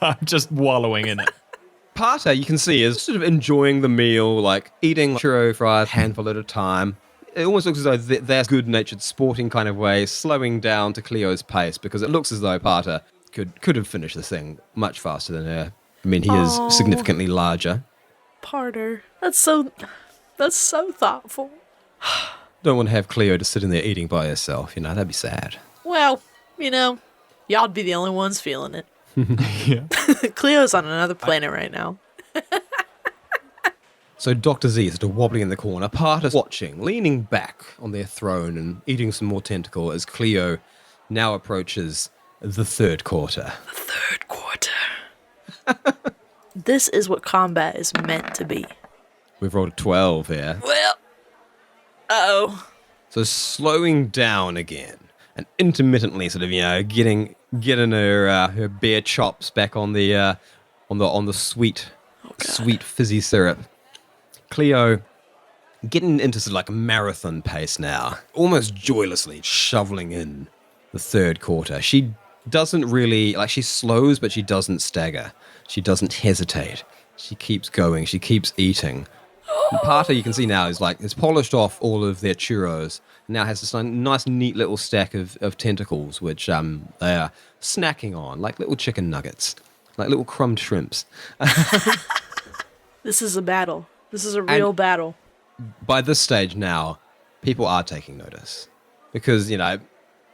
I'm just wallowing in it. Parter, you can see, is sort of enjoying the meal, like eating churro fries handful at a time. it almost looks as though their good-natured sporting kind of way slowing down to Cleo's pace, because it looks as though Parter could have finished this thing much faster than her. I mean, he is significantly larger. Parter. That's so thoughtful. Don't want to have Cleo just sitting there eating by herself, that'd be sad. Well, y'all'd be the only ones feeling it. Yeah. Cleo's on another planet right now. So Dr. Z is sort of wobbling in the corner, Parter watching, leaning back on their throne and eating some more tentacle as Cleo now approaches the third quarter. The third quarter. This is what combat is meant to be. We've rolled a 12 here. Well, uh-oh. So slowing down again and intermittently sort of, getting her bare chops back on the sweet fizzy syrup. Cleo getting into sort of like a marathon pace now, almost joylessly shoveling in the third quarter. She doesn't really, she slows, but she doesn't stagger. She doesn't hesitate. She keeps going. She keeps eating. And Parter, you can see now, has polished off all of their churros. Now has this nice, neat little stack of tentacles, which they are snacking on, like little chicken nuggets, like little crumbed shrimps. This is a battle. This is a real battle. By this stage now, people are taking notice. Because,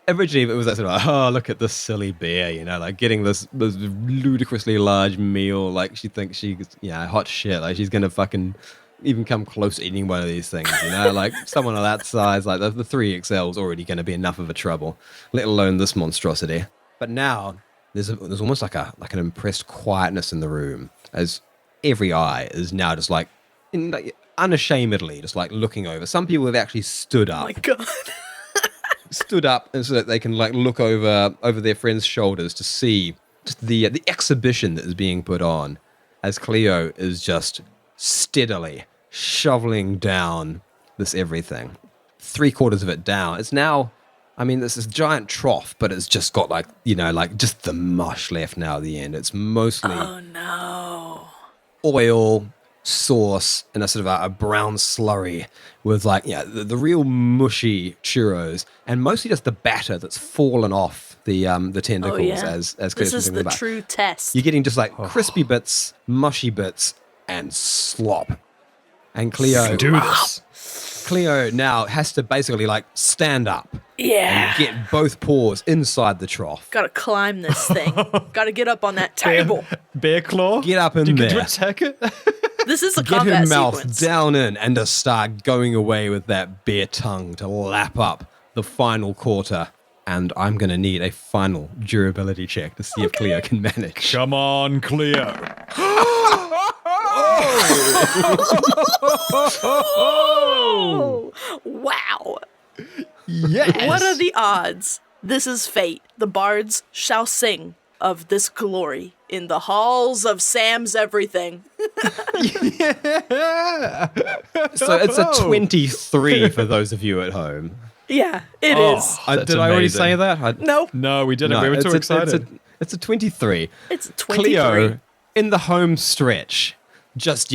originally it was that sort of, oh, look at this silly bear, getting this ludicrously large meal. Like, she thinks she's, hot shit. Like, she's going to fucking even come close to eating one of these things, Like, someone of that size, like the 3XL is already going to be enough of a trouble, let alone this monstrosity. But now, there's almost like an impressed quietness in the room, as every eye is now just unashamedly just looking over. Some people have actually stood up. Oh my God. Stood up and so that they can look over their friends' shoulders to see just the exhibition that is being put on as Cleo is just steadily shoveling down this everything. 3/4 of it down. It's now, this is giant trough, but it's just got just the mush left now at the end. It's mostly oil, sauce, and a sort of a brown slurry with the real mushy churros, and mostly just the batter that's fallen off the tentacles as this Claire's is thinking the about. true test. You're getting just crispy bits, mushy bits, and slop. And Cleo Do this. Cleo now has to basically stand up. Yeah. And get both paws inside the trough. Gotta climb this thing. Gotta get up on that table. Bear claw? Get up in Do you get there. to attack it? This is a Get combat her mouth sequence. down in and just start going away with that bare tongue to lap up the final quarter. And I'm going to need a final durability check to see if Cleo can manage. Come on, Cleo. Oh, wow. Yes. What are the odds? This is fate. The bards shall sing of this glory in the halls of Sam's everything. So it's a 23 for those of you at home. Yeah, it is. That's Did I already amazing. say that? No, No, we didn't. We were too excited. It's a 23. it's 23. Cleo, in the home stretch, just,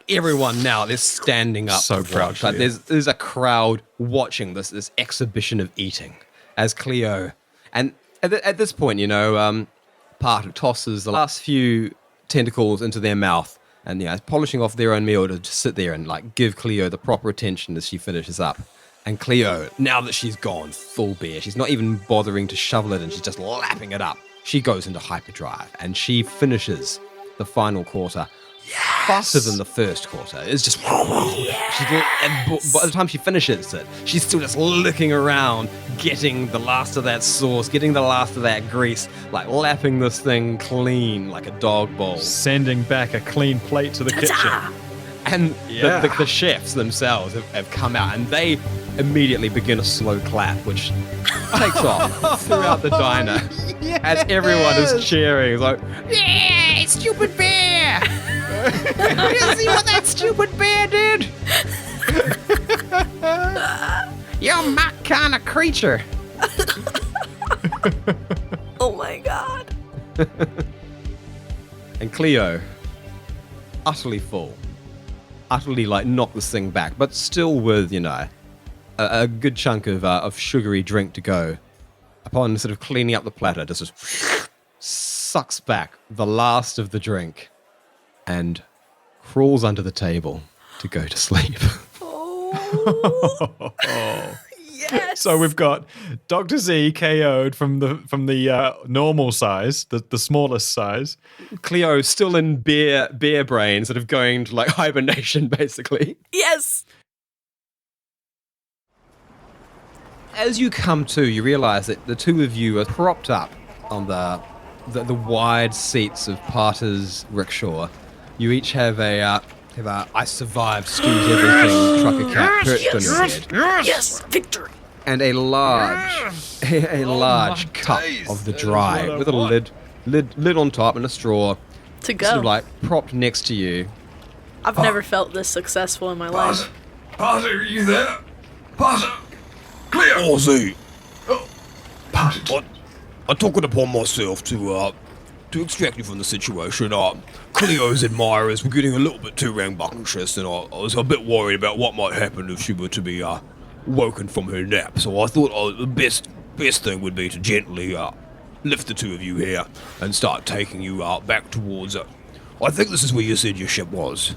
everyone now, they're standing up. So to proud watch. of you. There's a crowd watching this exhibition of eating as Cleo. And at this point, Parter tosses the last few tentacles into their mouth and, polishing off their own meal to just sit there and, give Cleo the proper attention as she finishes up. And Cleo, now that she's gone full bear, she's not even bothering to shovel it and she's just lapping it up. She goes into hyperdrive and she finishes the final quarter faster than the first quarter. It's just... And by the time she finishes it, she's still just licking around, getting the last of that sauce, getting the last of that grease, lapping this thing clean like a dog bowl. Sending back a clean plate to the kitchen. And the chefs themselves have come out and they immediately begin a slow clap, which takes off throughout the diner as everyone is cheering. It's like, Yeah, stupid bear! You see what that stupid bear did? You're my kind of creature. Oh my God. and Cleo, utterly full, utterly knock this thing back, but still with, a good chunk of sugary drink to go. Upon sort of cleaning up the platter, just sucks back the last of the drink and crawls under the table to go to sleep. Yes. So we've got Dr. Z KO'd from the normal size, the smallest size. Cleo still in beer brain, sort of going to like hibernation, basically. Yes. As you come to, you realize that the two of you are propped up on the wide seats of Parter's rickshaw. You each have a I survived Stu's everything trucker cap perched on your head. Yes. Victory. And a large cup of the dry with a lid on top and a straw, To go. sort of like propped next to you. I've never felt this successful in my life. Potter, are you there? Potter! Cleo! Oh, Z, Potter, I took it upon myself to extract you from the situation. Cleo's admirers were getting a little bit too rambunctious, and I was a bit worried about what might happen if she were to be woken from her nap. So I thought the best thing would be to gently lift the two of you here and start taking you back towards I think this is where you said your ship was.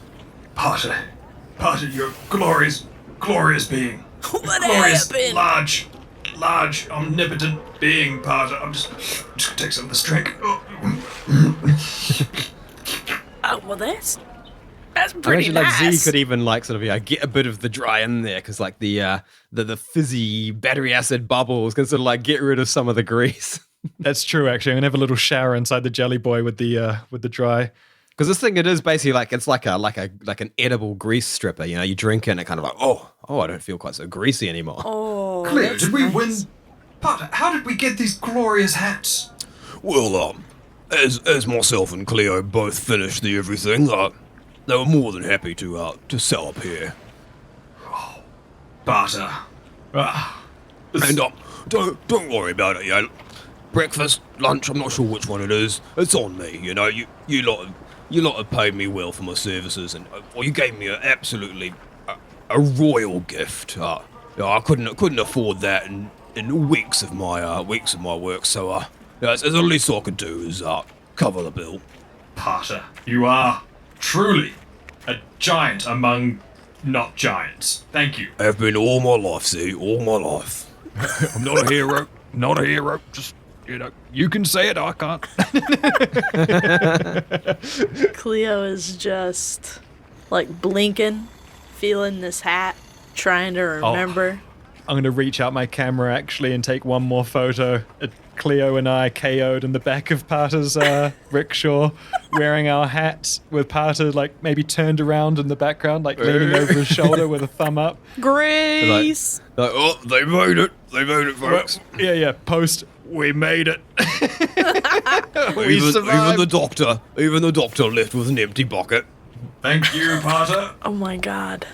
Potter, you're a glorious being. What Glorious, happened? large, omnipotent being, Potter. I'm just gonna take some of this drink. Oh, well, that's I pretty imagine like nice. Z could even like sort of get a bit of the dry in there because like the fizzy battery acid bubbles can sort of like get rid of some of the grease. That's true, actually. I'm gonna have a little shower inside the Jelly Boy with the dry. Because this thing, it is basically like it's like an edible grease stripper. You know, you drink it and it kind of like oh, I don't feel quite so greasy anymore. Oh, Cleo, that's did we nice. win? Potter, how did we get these glorious hats? Well, as myself and Cleo both finished the everything, they were more than happy to sell up here. Potter. And don't worry about it, yeah. Breakfast, lunch, I'm not sure which one it is. It's on me, you know. You lot have paid me well for my services, and you gave me absolutely a royal gift. I couldn't afford that in weeks of my work, so that's the least I could do is cover the bill. Potter, you are truly a giant among not giants. Thank you. I've been all my life, see, all my life. I'm not a hero. Not a hero. Just, you can say it, I can't. Cleo is just like blinking, feeling this hat, trying to remember. I'm going to reach out my camera actually and take one more photo. Cleo and I KO'd in the back of Parter's rickshaw, wearing our hats with Parter like maybe turned around in the background, like leaning over his shoulder with a thumb up. Grace. Like, oh, they made it, folks. Yeah. Post, we made it. We Even survived. the doctor left with an empty bucket. Thank you, Potter. Oh my god.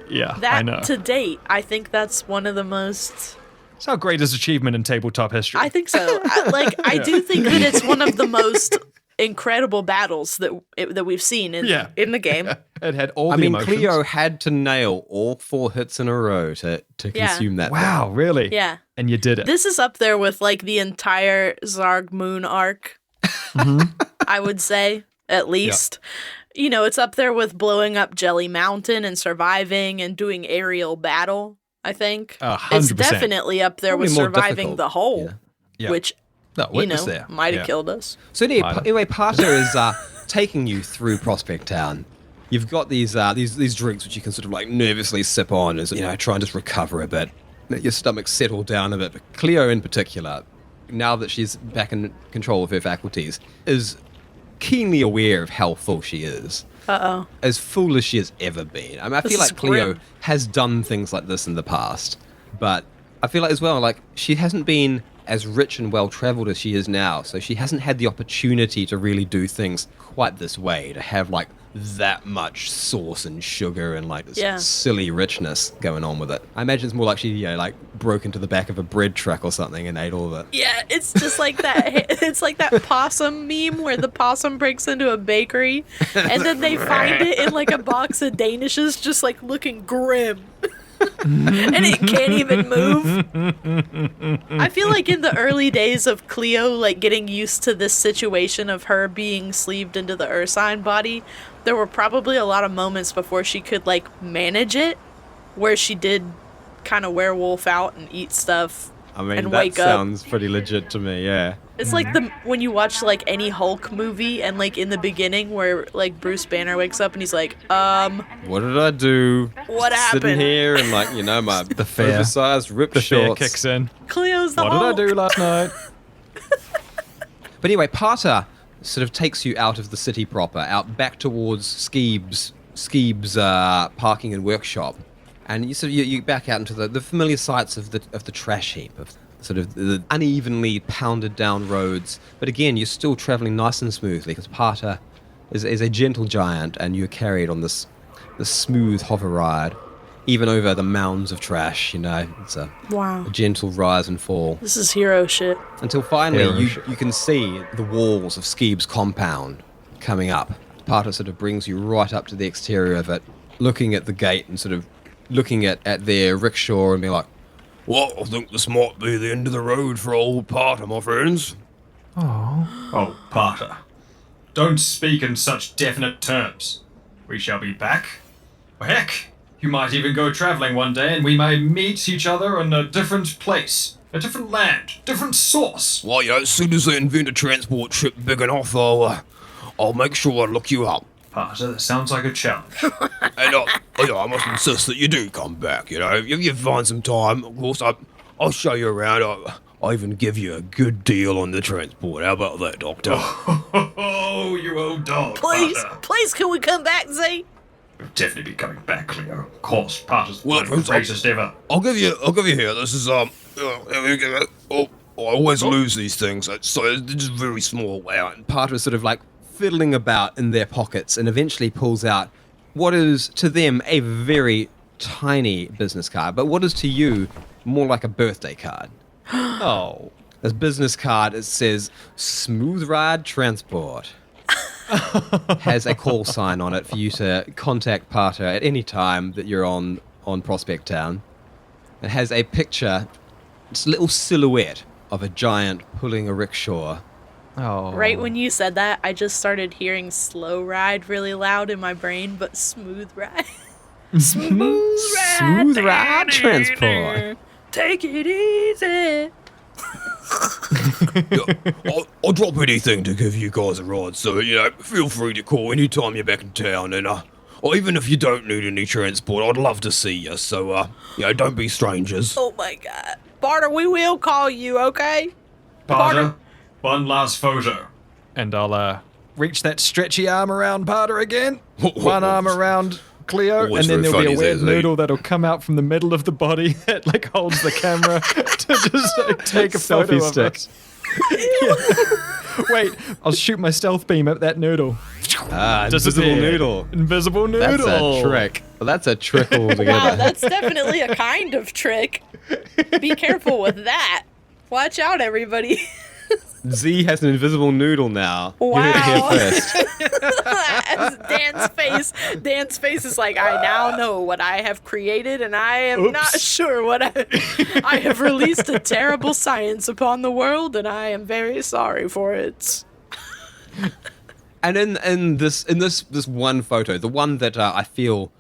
Yeah, I That know. to date, I think that's one of the most. It's our greatest achievement in tabletop history. I think so. I do think that it's one of the most incredible battles that we've seen in the game. It had all I the mean, emotions. Cleo had to nail all 4 hits in a row to consume that. Wow, really? Yeah. And you did it. This is up there with like the entire Zarg Moon arc. I would say, at least. You know, it's up there with blowing up Jelly Mountain and surviving and doing aerial battle, I think. 100%. It's definitely up there Probably with more surviving difficult. the hole, Yeah. which, No, you witness know, there. might have Yeah. killed us. So anyway, Parter is taking you through Prospect Town. You've got these drinks which you can sort of like nervously sip on as try and just recover a bit. Let your stomach settle down a bit. But Cleo in particular, now that she's back in control of her faculties, is keenly aware of how full she is. Uh-oh. As full as she has ever been. I mean, I This feel is like Cleo grim. has done things like this in the past, but I feel like as well, like she hasn't been as rich and well-traveled as she is now, so she hasn't had the opportunity to really do things quite this way, to have like that much sauce and sugar and like this silly richness going on with it. I imagine it's more like she like broke into the back of a bread truck or something and ate all of it. Yeah, it's just like that. It's like that possum meme where the possum breaks into a bakery and then they find it in like a box of Danishes just like looking grim. and it can't even move. I feel like in the early days of Cleo, like getting used to this situation of her being sleeved into the Ursine body, there were probably a lot of moments before she could like manage it, where she did kind of werewolf out and eat stuff. I mean, and that wake up. sounds pretty legit to me, yeah. It's like when you watch like any Hulk movie and like in the beginning where like Bruce Banner wakes up and he's like, What did I do? What Sitting happened? here and like, my The fear. oversized ripped The fear shorts. kicks in. Cleo's the What Hulk. did I do last night? But anyway, Parter sort of takes you out of the city proper, out back towards Skeeb's parking and workshop, and you back out into the familiar sights of the trash heap, of sort of the unevenly pounded down roads. But again, you're still traveling nice and smoothly because Parter is a gentle giant, and you're carried on this smooth hover ride, even over the mounds of trash. It's a Wow. gentle rise and fall. This is hero shit. Until finally Hero you shit. can see the walls of Skeeb's compound coming up. Parter sort of brings you right up to the exterior of it, looking at the gate and sort of looking at their rickshaw and being like, Well, I think this might be the end of the road for old Parter, my friends. Oh, Parter. Don't speak in such definite terms. We shall be back. Or heck, you might even go traveling one day and we may meet each other in a different place, a different land, different source. Well, as soon as they invent a transport ship big enough, I'll make sure I look you up. Parter, that sounds like a challenge. And I must insist that you do come back. If you find some time, of course, I'll show you around. I'll even give you a good deal on the transport. How about that, Doctor? Oh, you old dog, Please, Parter. please, can we come back, Z? We'll definitely be coming back, Cleo. Of course, Parter's Well, one of the greatest ever. I'll give you here. This is I always lose these things. So it's just very small. and Parter is sort of like fiddling about in their pockets and eventually pulls out what is to them a very tiny business card, but what is to you more like a birthday card. Oh. This business card, it says Smooth Ride Transport. Has a call sign on it for you to contact Parter at any time that you're on Prospect Town. It has a picture, it's a little silhouette of a giant pulling a rickshaw. Oh. Right when you said that, I just started hearing slow ride really loud in my brain, but smooth ride. Smooth ride. Smooth Ride Transport. Take it easy. I'll drop anything to give you guys a ride. So feel free to call anytime you're back in town, and or even if you don't need any transport, I'd love to see you. So don't be strangers. Oh my god. Barter, we will call you, okay? Parter, one last photo. And I'll reach that stretchy arm around Parter again. One arm around Cleo, Always and then very there'll be a funny, weird Zay. noodle that'll come out from the middle of the body that like holds the camera to just take a photo Selfie of stick. us. Yeah. Wait, I'll shoot my stealth beam at that noodle. Invisible Disappeared. noodle. Invisible noodle. That's a trick. Well, that's a trick altogether. Wow, that's definitely a kind of trick. Be careful with that. Watch out, everybody. Z has an invisible noodle now. You heard Wow. it here first. Dan's face is like, I now know what I have created, and I am not sure what I have released a terrible science upon the world, and I am very sorry for it. And in this one photo, the one that I feel,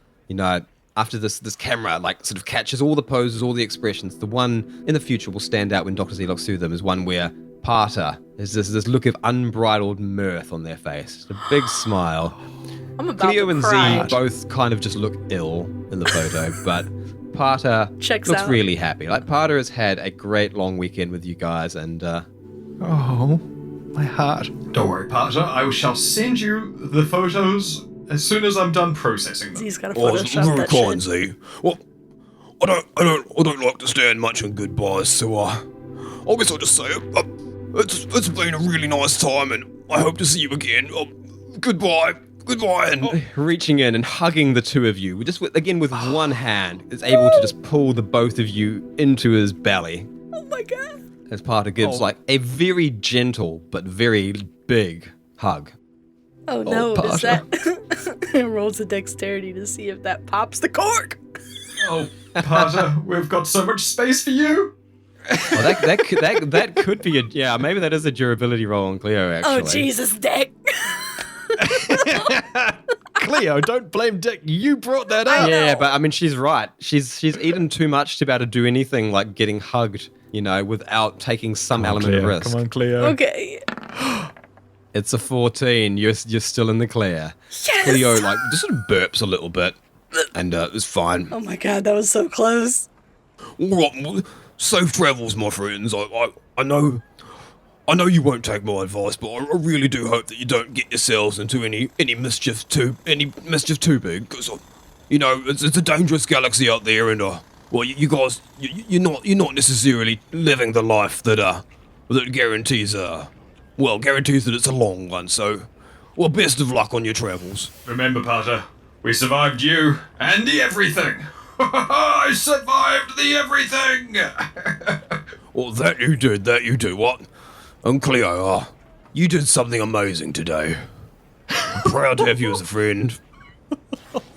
after this camera like sort of catches all the poses, all the expressions, the one in the future will stand out when Dr. Z looks through them is one where Parter has this look of unbridled mirth on their face. Just a big smile. I'm about Cleo to and cry. Z both kind of just look ill in the photo, but Parter Checks looks out. really happy. Like Parter has had a great long weekend with you guys, and Oh, my heart. Don't worry, Parter. I shall send you the photos as soon as I'm done processing them. He's got to Oh, it's Photoshop very that kind, shit. Z. Well, I don't like to stand much on goodbyes, so I guess I'll just say it's been a really nice time, and I hope to see you again. Goodbye, and reaching in and hugging the two of you, just again with one hand, is able to just pull the both of you into his belly. Oh my god. As Parter gives like a very gentle but very big hug. Oh no, does Pasha. that... It rolls a dexterity to see if that pops the cork. Oh, Parter, we've got so much space for you. Well, that could be maybe that is a durability roll on Cleo, actually. Oh, Jesus, Dick. Cleo, don't blame Dick. You brought that up. Yeah, but I mean, she's right. She's eaten too much to be able to do anything like getting hugged, without taking some element Cleo, of risk. Come on, Cleo. Okay. It's a 14. You're still in the clear. Yes! Cleo, just sort of burps a little bit, and it's fine. Oh my God, that was so close. All right, well, safe travels, my friends. I know you won't take my advice, but I really do hope that you don't get yourselves into any mischief too big, because it's a dangerous galaxy out there, and you guys you're not necessarily living the life that guarantees that it's a long one. So, best of luck on your travels. Remember, Parter, we survived you and the everything. I survived the everything. Well, that you did. What? And Cleo, you did something amazing today. I'm proud to have you as a friend.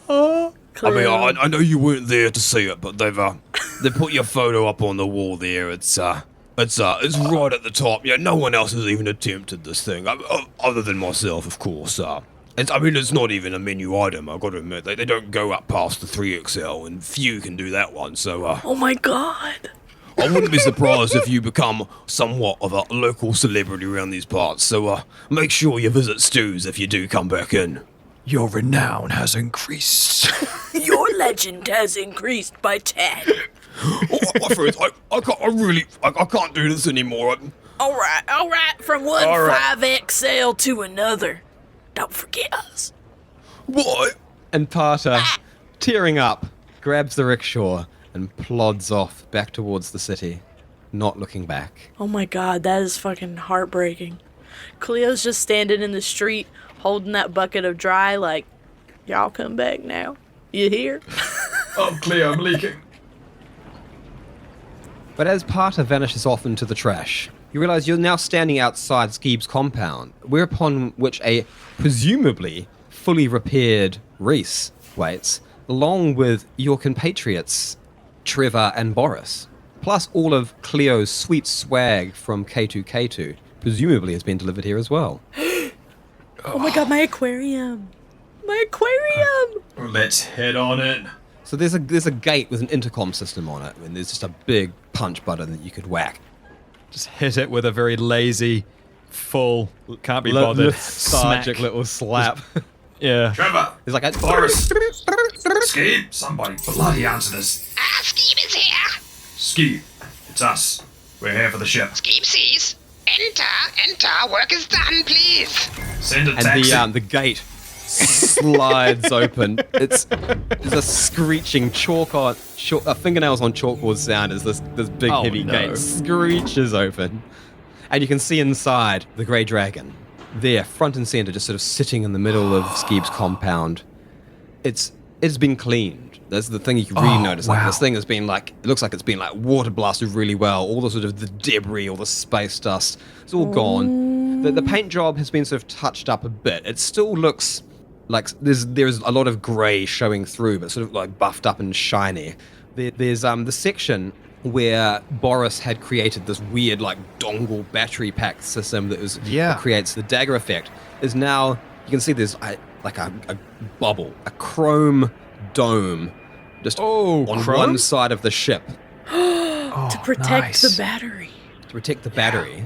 I mean, I know you weren't there to see it, but they put your photo up on the wall there. It's right at the top. Yeah, no one else has even attempted this thing, other than myself, of course. It's not even a menu item. I've got to admit, they don't go up past the 3XL, and few can do that one. So, oh my God. I wouldn't be surprised if you become somewhat of a local celebrity around these parts. So, make sure you visit Stu's if you do come back in. Your renown has increased. Your legend has increased by 10. My friends, I can't do this anymore. All right. From one 5XL to another. Don't forget us. What? And Parter, tearing up, grabs the rickshaw and plods off back towards the city, not looking back. Oh my God, that is fucking heartbreaking. Cleo's just standing in the street, holding that bucket of dry, like, y'all come back now. You hear? Oh, Cleo, I'm leaking. But as Parter vanishes off into the trash, you realize you're now standing outside Skeeb's compound, whereupon which a presumably fully repaired Reese waits, along with your compatriots, Trevor and Boris, plus all of Cleo's sweet swag from K2K2, presumably has been delivered here as well. Oh my God, my aquarium. My aquarium! Let's head on in. So there's a gate with an intercom system on it, and there's just a big punch button that you could whack. Just hit it with a very lazy, full, can't be bothered, Lethargic smack. little slap. Yeah. Trevor, There's like a... Boris, Skeeb, somebody bloody answer this. Skeeb is here. Skeeb, it's us. We're here for the ship. Skeeb sees. Enter. Work is done, please. Send a taxi. And the gate slides open. There's a screeching fingernails on chalkboard sound as this big heavy gate screeches open. And you can see inside the Grey Dragon. There, front and center, just sort of sitting in the middle of Skeeb's compound. It's been cleaned. That's the thing you can really notice. Like, this thing has been it looks like it's been water blasted really well. All the sort of the debris, all the space dust, it's all gone. The paint job has been sort of touched up a bit. It still looks like there's a lot of grey showing through, but sort of like buffed up and shiny. There's the section where Boris had created this weird dongle battery pack system that creates the dagger effect. Is now you can see there's a bubble, a chrome dome, just on one side of the ship to protect the battery. to protect the battery.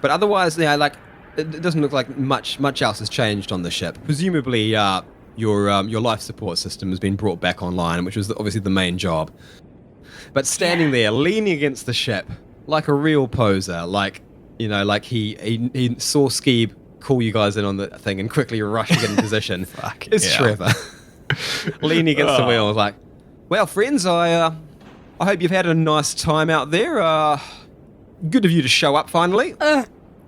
But otherwise, it doesn't look like much else has changed on the ship. Presumably, your life support system has been brought back online, which was obviously the main job. But standing there, leaning against the ship, like a real poser, he saw Skeeb call you guys in on the thing and quickly rush to get in position. It's Trevor. Leaning against the wheel, like, well, friends, I hope you've had a nice time out there. Good of you to show up finally.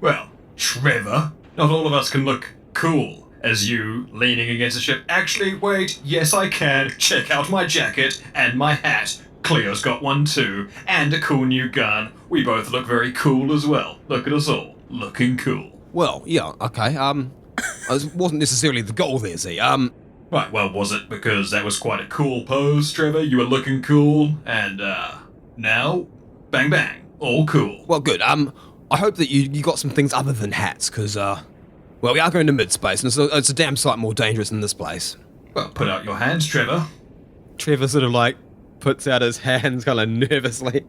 Well, Trevor, not all of us can look cool as you leaning against the ship. Actually, wait, yes I can. Check out my jacket and my hat. Cleo's got one too, and a cool new gun. We both look very cool as well. Look at us all, looking cool. Well, yeah, okay. It wasn't necessarily the goal there, Z. Right, well, was it because that was quite a cool pose, Trevor? You were looking cool, and, now, bang bang, all cool. Well, good. I hope that you got some things other than hats, because, well, we are going to mid-space, and it's a damn sight more dangerous than this place. Well, put out your hands, Trevor. Trevor sort of like puts out his hands kind of nervously.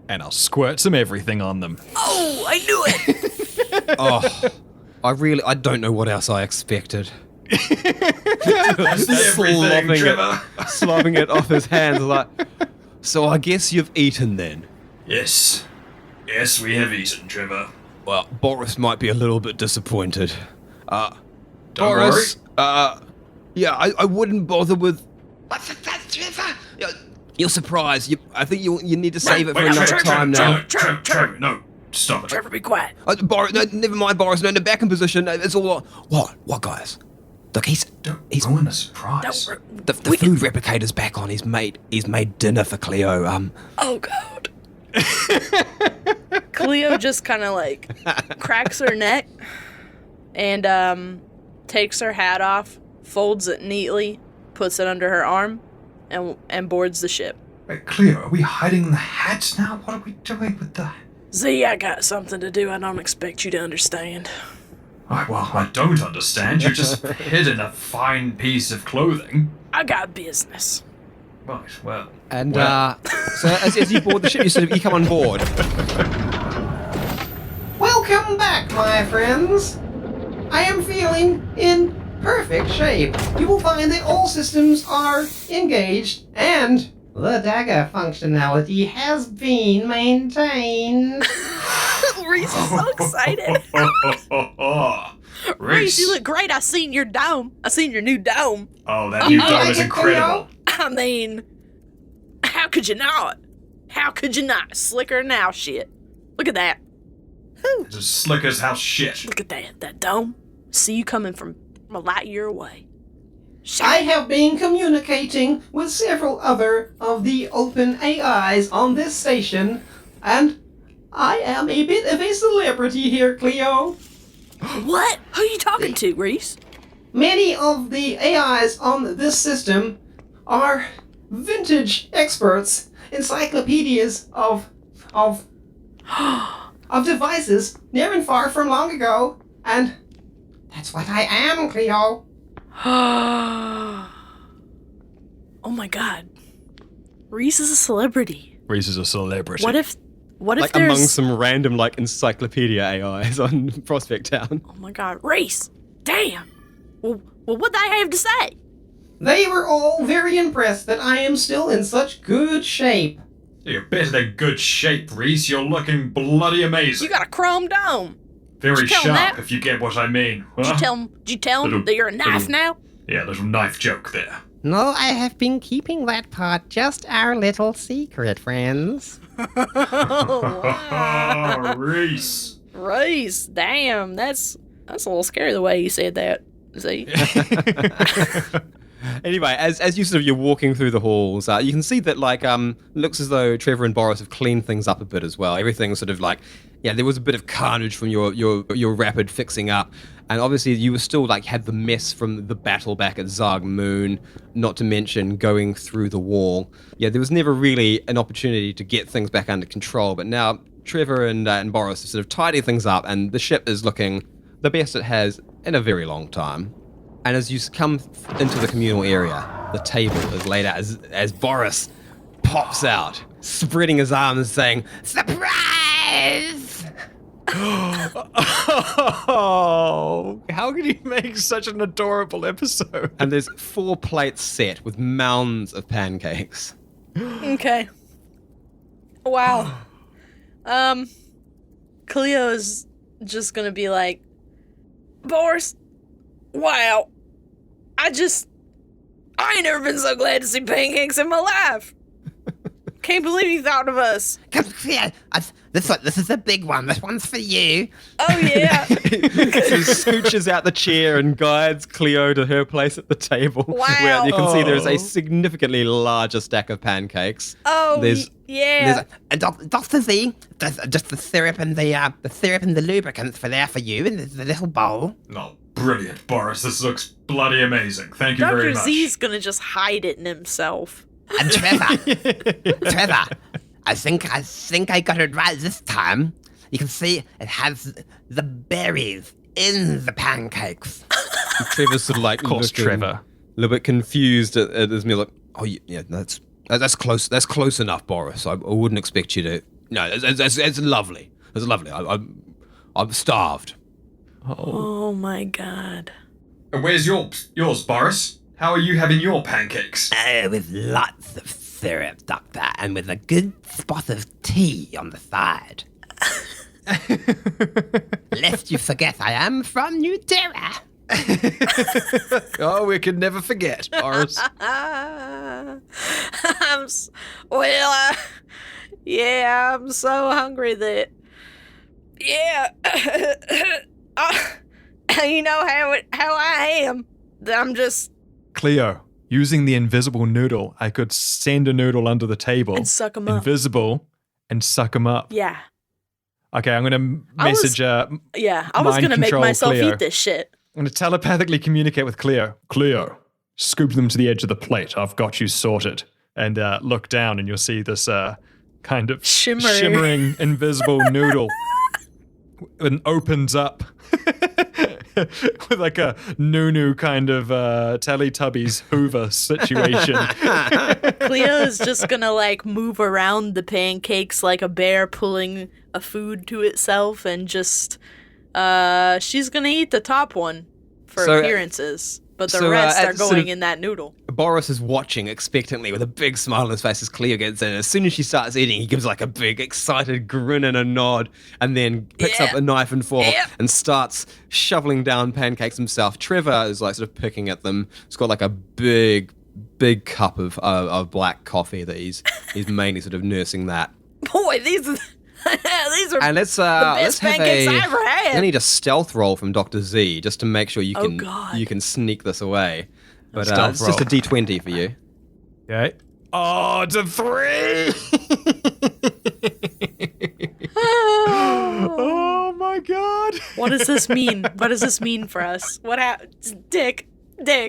And I'll squirt some everything on them. Oh, I knew it. Oh, I don't know what else I expected. That's everything, Trevor. Slobbing it off his hands like, So I guess you've eaten then. Yes. Yes, we have eaten, Trevor. Well, Boris might be a little bit disappointed. Don't Boris, worry. yeah, I wouldn't bother with... What's that, Trevor? You're surprised. I think you need to save it for another time now. Trevor, no. Stop it. Trevor, be quiet. Boris, no, never mind, Boris. No, back in position. It's all... What, guys? Look, he's ruin the surprise. the food replicator's back on. He's made dinner for Cleo. Oh, God. Cleo just kind of like cracks her neck and takes her hat off, folds it neatly, puts it under her arm, and boards the ship. Wait, Cleo, are we hiding the hats now? What are we doing with the... Z, I got something to do I don't expect you to understand. Oh, Well, I don't understand. You just hidden a fine piece of clothing. I got business. Right, well... and So as you board the ship, you come on board. Welcome back, my friends. I am feeling in perfect shape. You will find that all systems are engaged and the dagger functionality has been maintained. Reese is so excited. Reese, you look great. I seen your dome. I seen your new dome. Oh, that new dome is incredible. I mean, how could you not? How could you not? Slicker now, shit. Look at that. It's as slick as house shit. Look at that dome. See you coming from a light year away. I have been communicating with several other of the open AIs on this station, and I am a bit of a celebrity here, Cleo. What? Who are you talking to, Reese? Many of the AIs on this system are vintage experts, encyclopedias of devices near and far from long ago, and that's what I am, Cleo. Oh my God. Reese is a celebrity. Reese is a celebrity. What if like there's... among some random like encyclopedia AIs on Prospect Town. Oh my God. Reese! Damn! Well, what'd they have to say? They were all very impressed that I am still in such good shape. You're better than good shape, Reese. You're looking bloody amazing. You got a chrome dome. Very Did you tell 'em sharp, that? if you get what I mean. Did you tell him that you're a knife now? Yeah, little knife joke there. No, I have been keeping that part just our little secret, friends. Oh, wow. Oh, Reese. Reese, damn, that's a little scary the way you said that. See? Anyway, as you're walking through the halls, you can see that looks as though Trevor and Boris have cleaned things up a bit as well. Everything's sort of there was a bit of carnage from your rapid fixing up, and obviously you were still had the mess from the battle back at Zarg Moon, not to mention going through the wall. Yeah, there was never really an opportunity to get things back under control, but now Trevor and Boris are sort of tidying things up, and the ship is looking the best it has in a very long time. And as you come into the communal area, the table is laid out as Boris pops out, spreading his arms saying, "Surprise!" Oh, how could he make such an adorable episode? And there's 4 plates set with mounds of pancakes. Okay. Wow. Cleo's just gonna be like, Boris, wow. I ain't never been so glad to see pancakes in my life. Can't believe you thought of us. Come here. This is a big one. This one's for you. Oh, yeah. So he scooches out the chair and guides Cleo to her place at the table. Wow. Where you can see there is a significantly larger stack of pancakes. Oh, yeah. And Dr. Z, there's just the syrup and the lubricants for you, and there's the little bowl. Oh, brilliant, Boris. This looks bloody amazing. Thank you very Dr. much. Z's gonna just hide it in himself. And Trevor, I think I got it right this time. You can see it has the berries in the pancakes. Trevor's sort of like, Of course, looking Trevor. a little bit confused at this meal. Like, oh yeah, that's close. That's close enough, Boris. I wouldn't expect you to. No, it's lovely. It's lovely. I'm starved. Oh my god. And where's yours, Boris? How are you having your pancakes? With lots of syrup, Doctor, and with a good spot of tea on the side. Lest you forget, I am from New Terra. Oh, we could never forget, Boris. Yeah, I'm so hungry that. Yeah. You know how I am. I'm just. Cleo, using the invisible noodle, I could send a noodle under the table. And suck 'em up. Invisible, and suck them up. Yeah. Okay, I'm going to message I was mind gonna make control myself Cleo. eat this shit. I'm going to telepathically communicate with Cleo. Cleo, scoop them to the edge of the plate. I've got you sorted. And look down and you'll see this kind of shimmering invisible noodle. And opens up with like a Nunu kind of Teletubbies Hoover situation. Cleo is just gonna like move around the pancakes like a bear pulling a food to itself, and just she's gonna eat the top one for appearances, but the rest are going in that noodle. Boris is watching expectantly with a big smile on his face as Cleo gets in. As soon as she starts eating, he gives like a big excited grin and a nod, and then picks up a knife and fork and starts shoveling down pancakes himself. Trevor is like sort of picking at them. He's got like a big cup of black coffee that he's mainly sort of nursing that. Boy, these are And let's the best have pancakes I ever had. I need a stealth roll from Dr. Z just to make sure you Oh, can God. you can sneak this away. But Stealth it's just a roll. D20 for you. Okay. Oh, it's a 3! Oh my god. What does this mean? What does this mean for us? What Dick.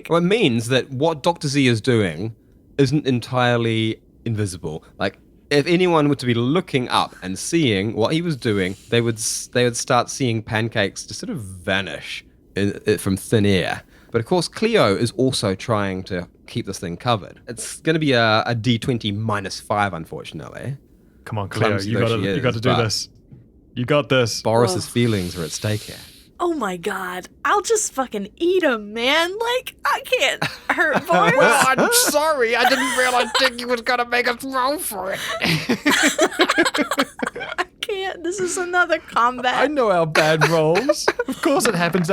Well, it means that what Dr. Z is doing isn't entirely invisible. Like, if anyone were to be looking up and seeing what he was doing, they would start seeing pancakes just sort of vanish from thin air. But of course, Cleo is also trying to keep this thing covered. It's going to be a D20 -5, unfortunately. Come on, Cleo, Clumsy you though got she to is, do but this. You got this. Boris's feelings are at stake here. Oh my god. I'll just fucking eat him, man. Like, I can't hurt Boris. Well, I'm sorry. I didn't realize Dickie was going to make us roll for it. I can't. This is another combat. I know our bad rolls. Of course it happens.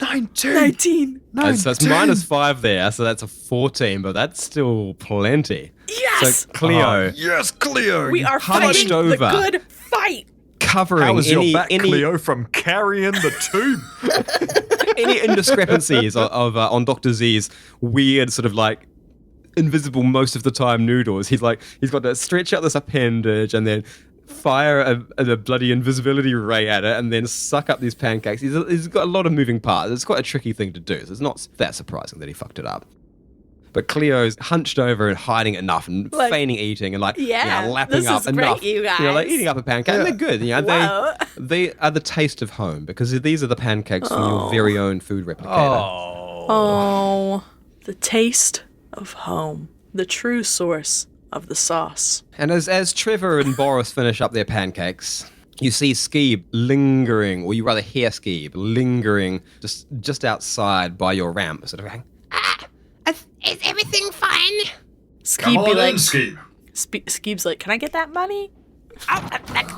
19. 19. So it's -5 there, so that's a 14, but that's still plenty. Yes! So Cleo, Yes, Cleo. We are hunched fighting the over. good fight. covering How was any your back, Cleo, from carrying the tube? any indiscrepancies of on Dr. Z's weird sort of like invisible most of the time noodles. He's got to stretch out this appendage and then fire a bloody invisibility ray at it and then suck up these pancakes. He's got a lot of moving parts. It's quite a tricky thing to do, so it's not that surprising that he fucked it up. But Cleo's hunched over and hiding enough and feigning eating and lapping this up is enough. great, you guys. Like eating up a pancake. And they're good. Whoa. They are the taste of home because these are the pancakes from your very own food replicator. Oh, the taste of home. The true source of the sauce. And as Trevor and Boris finish up their pancakes, you see Skeeb lingering, or you rather hear Skeeb lingering just outside by your ramp, sort of going, Is everything fine? Come Skeeb on be in, like, Skeeb. Skeeb's like, can I get that money? Oh,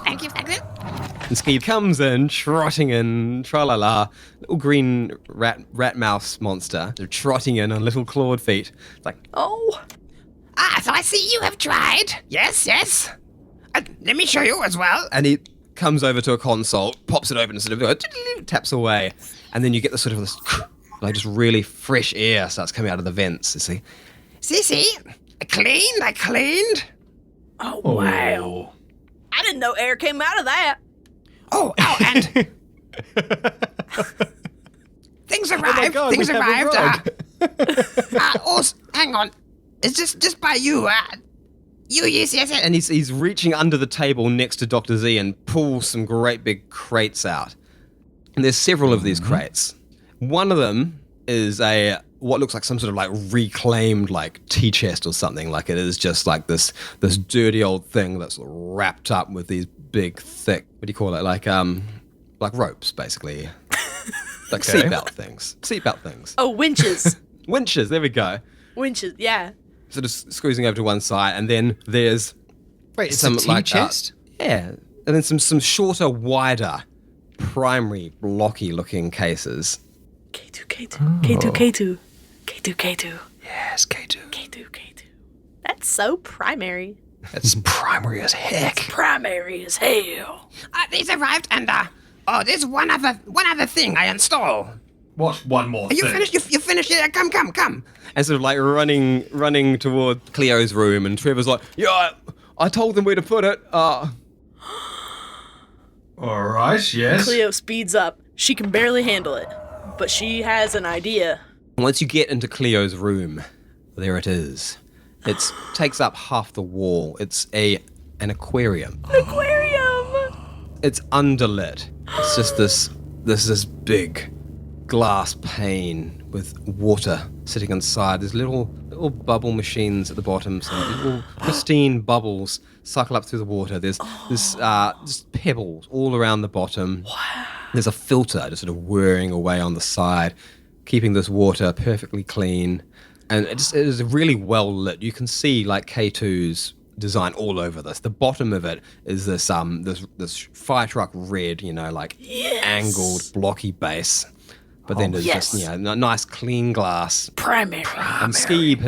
thank you. and Skeeb comes in, trotting in, tra-la-la, little green rat mouse monster, they're trotting in on little clawed feet. It's like, Oh. So I see you have tried. Yes. Let me show you as well. and he comes over to a console, pops it open and sort of taps away, and then you get the sort of this, like just really fresh air starts coming out of the vents, you see. See? I cleaned. Oh, wow. I didn't know air came out of that. Oh, and things arrived. God, Things we have a arrived. rogue. Hang on. It's just by you. Yes. And he's reaching under the table next to Dr. Z and pulls some great big crates out. And there's several of these crates. One of them is what looks like some sort of like reclaimed like tea chest or something. Like it is just like this dirty old thing that's wrapped up with these big thick, what do you call it? Like ropes basically. Like seatbelt things. Oh, winches. Winches, there we go. Winches, yeah. Sort of squeezing over to one side, and then there's Wait, it's some a tea like chest? yeah, and then some shorter, wider, primary blocky looking cases. K2. Yes, K2. K2. That's so primary. That's primary as heck. Primary as hell. These arrived, and there's one other thing I install. What? One more Are you thing. finished? You finished? Yeah, come. And sort of like running toward Cleo's room, and Trevor's like, yeah, I told them where to put it. All right, yes. Cleo speeds up. She can barely handle it, but she has an idea. Once you get into Cleo's room, there it is. It takes up half the wall. It's an aquarium. Aquarium! It's underlit. It's just this big glass pane with water sitting inside. There's little bubble machines at the bottom, so little pristine bubbles cycle up through the water. There's just pebbles all around the bottom. Wow. There's a filter just sort of whirring away on the side, keeping this water perfectly clean. And it is really well lit. You can see like K2's design all over this. The bottom of it is this fire truck red, angled blocky base. But then there's just nice clean glass. Primary. And Skeeb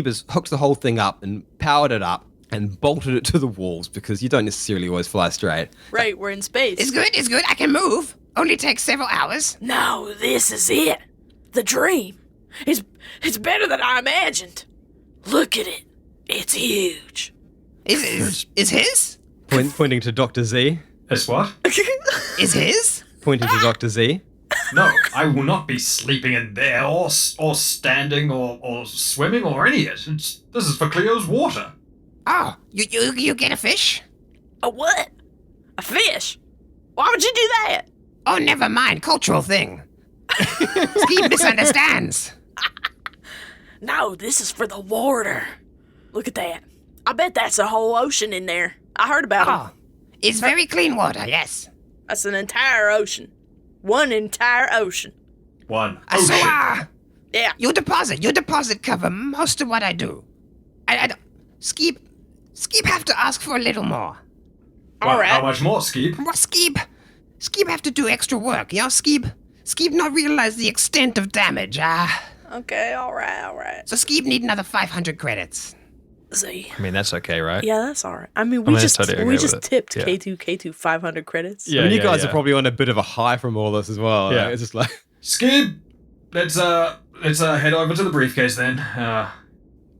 has hooked the whole thing up and powered it up and bolted it to the walls because you don't necessarily always fly straight. Right, we're in space. It's good. I can move. Only takes several hours. No, this is it. The dream. It's better than I imagined. Look at it. It's huge. Is his? Pointing to Dr. Z. It's what? Is his? Pointing to Dr. Z. No, I will not be sleeping in there or standing or swimming or any of it. This is for Cleo's water. Oh, you get a fish? A what? A fish? Why would you do that? Oh, never mind. Cultural thing. Steve misunderstands. No, this is for the water. Look at that. I bet that's a whole ocean in there. I heard about Oh, it's very clean water, yes. That's an entire ocean. One entire ocean. One. So, Yeah. your deposit cover most of what I do. I don't... Skeeb have to ask for a little more. All right. How much more, Skeeb? Well, Skeeb have to do extra work, you know? Skeeb not realize the extent of damage. Okay, all right. So Skeeb need another 500 credits. See. I mean, that's okay, right? Yeah, that's all right. I mean, we just that's totally okay with it. tipped Yeah. K2 500 credits. Yeah, I mean, you guys are probably on a bit of a high from all this as well. Yeah. Like, it's just like Skeeb, let's head over to the briefcase then.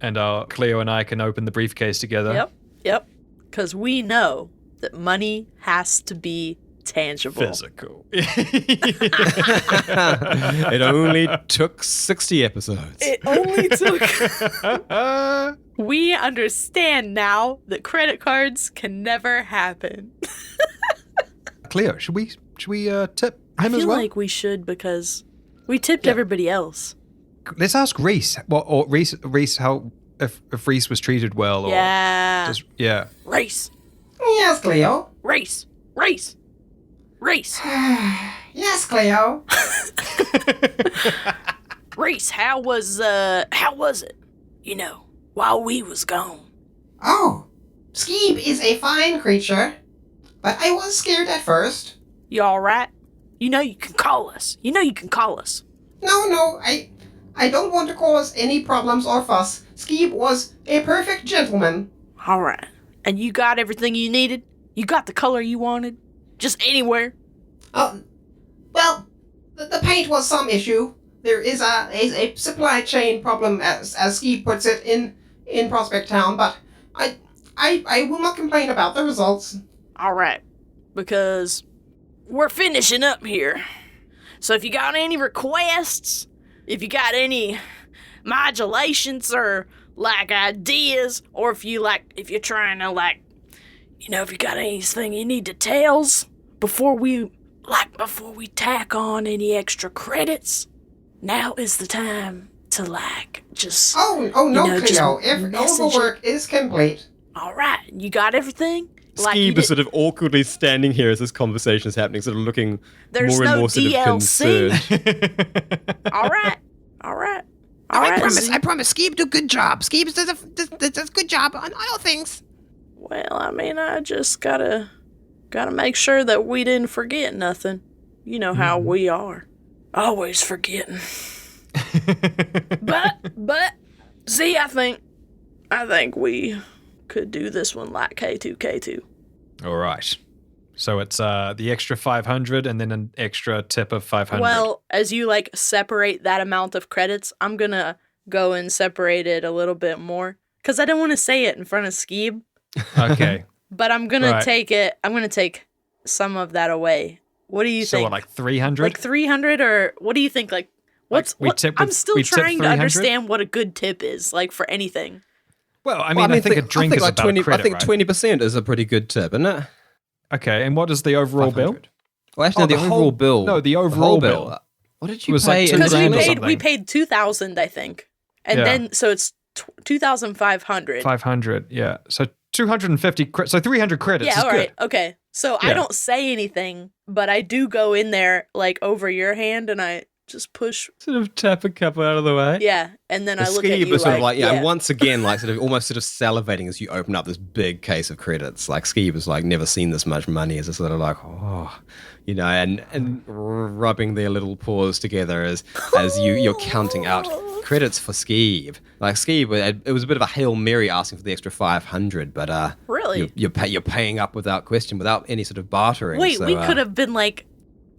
And Cleo and I can open the briefcase together. Yep. Because we know that money has to be tangible. Physical. it only took 60 episodes. It only took. We understand now that credit cards can never happen. Cleo, should we tip I him feel as well? like we should because we tipped everybody else. Let's ask Reese. Or Reese, how if Reese was treated well? Or Yeah. yeah. Race. Yes, Cleo. Race. Yes, Cleo. Race, how was it? While we was gone. Oh, Skeeb is a fine creature, but I was scared at first. You all right? You can call us. No, I don't want to cause any problems or fuss. Skeeb was a perfect gentleman. All right. And you got everything you needed? You got the color you wanted? Just anywhere? Well, the paint was some issue. There is a supply chain problem, as Skeeb puts it, in Prospect Town, but I will not complain about the results. All right. Because we're finishing up here. So if you got any requests, if you got any modulations or like ideas, or if you're trying to like, if you got anything you need details before we tack on any extra credits, now is the time to just. Oh no, just Cleo. If all the work is complete. All right, you got everything. Skeeb is sort of awkwardly standing here as this conversation is happening, sort of looking more and more sort of concerned. All right. I promise. Skeeb do good job. Skeeb does a good job on all things. Well, I mean, I just gotta make sure that we didn't forget nothing. You know how we are, always forgetting. but see, I think we could do this one like K2. All right. So it's the extra 500 and then an extra tip of 500. Well, as you separate that amount of credits, I'm gonna go and separate it a little bit more because I don't want to say it in front of Skeeb. Okay. But I'm gonna take it. I'm gonna take some of that away. What do you think? So what, like 300? Like 300, or what do you think? I'm still trying to understand what a good tip is, for anything. Well, I think a drink is about 20, a credit, I think 20% is a pretty good tip, isn't it? Okay, and what is the overall bill? Well, actually, the overall bill. No, the overall bill. What did you was pay? Because we paid 2,000, I think, and then so it's 2,500. 500, yeah. So 250. So 300 credits. Yeah, is all right, good. okay. So I don't say anything, but I do go in there over your hand, and I just push. Sort of tap a couple out of the way. Yeah, and then I look at you is sort of yeah. And once again, almost salivating as you open up this big case of credits. Skeeb has never seen this much money. It's sort of and rubbing their little paws together as you're counting out credits for Skeeb. Skeeb, it was a bit of a Hail Mary asking for the extra 500, but really, you're paying up without question, without any sort of bartering. Wait, we could have been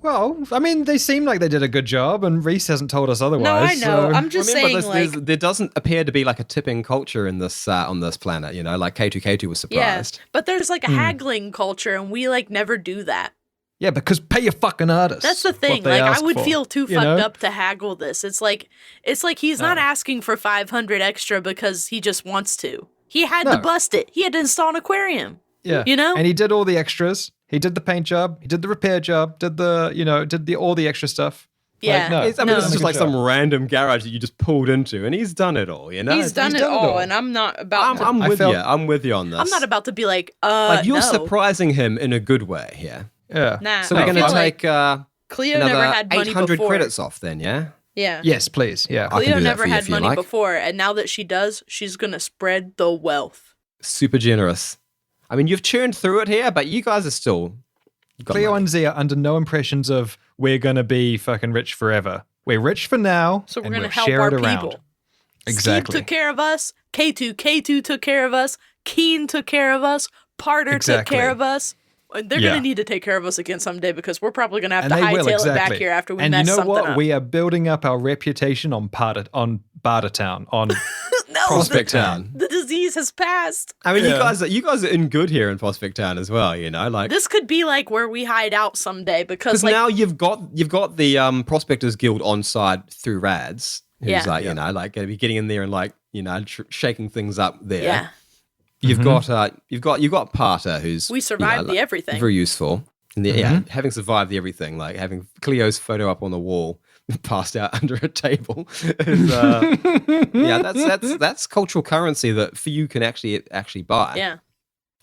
Well, I mean, they seem like they did a good job, and Reese hasn't told us otherwise. No, I know. So. I'm just saying, there doesn't appear to be a tipping culture in this on this planet. K2K2 was surprised. Yeah, but there's a haggling culture, and we never do that. Yeah, because pay your fucking artists. That's the thing. I would feel too fucked up to haggle this. It's like he's not asking for 500 extra because he just wants to. He had to bust it. He had to install an aquarium. Yeah, and he did all the extras. He did the paint job. He did the repair job. Did all the extra stuff. Yeah, this is just some random garage that you just pulled into, and he's done it all. He's done it all, and I'm not about. I'm with you on this. I'm not about to be you're surprising him in a good way here. Yeah. Nah, so we're going to take Cleo never had money 800 before. credits off then, yeah? Yeah. Yes, please. Yeah. Cleo never had money before, and now that she does, she's going to spread the wealth. Super generous. I mean, you've churned through it here, but you guys are still... Cleo and Z are under no impressions of we're going to be fucking rich forever. We're rich for now, so we're going to help share our it around. People. Exactly. Steve took care of us. K2 took care of us. Keen took care of us. Parter took care of us. They're going to need to take care of us again someday because we're probably going to have to hightail it back here after we mess something up. And you know what? We are building up our reputation on Bartertown, on Prospect Town. The disease has passed. I mean, you guys are in good here in Prospect Town as well, This could be where we hide out someday because now you've got the Prospectors Guild on side through Rads, who's going to be getting in there and shaking things up there. Yeah. You've got Parter, who's we survived the everything. Very useful. And having survived the everything, having Cleo's photo up on the wall, passed out under a table, is, that's cultural currency that you can actually buy. Yeah.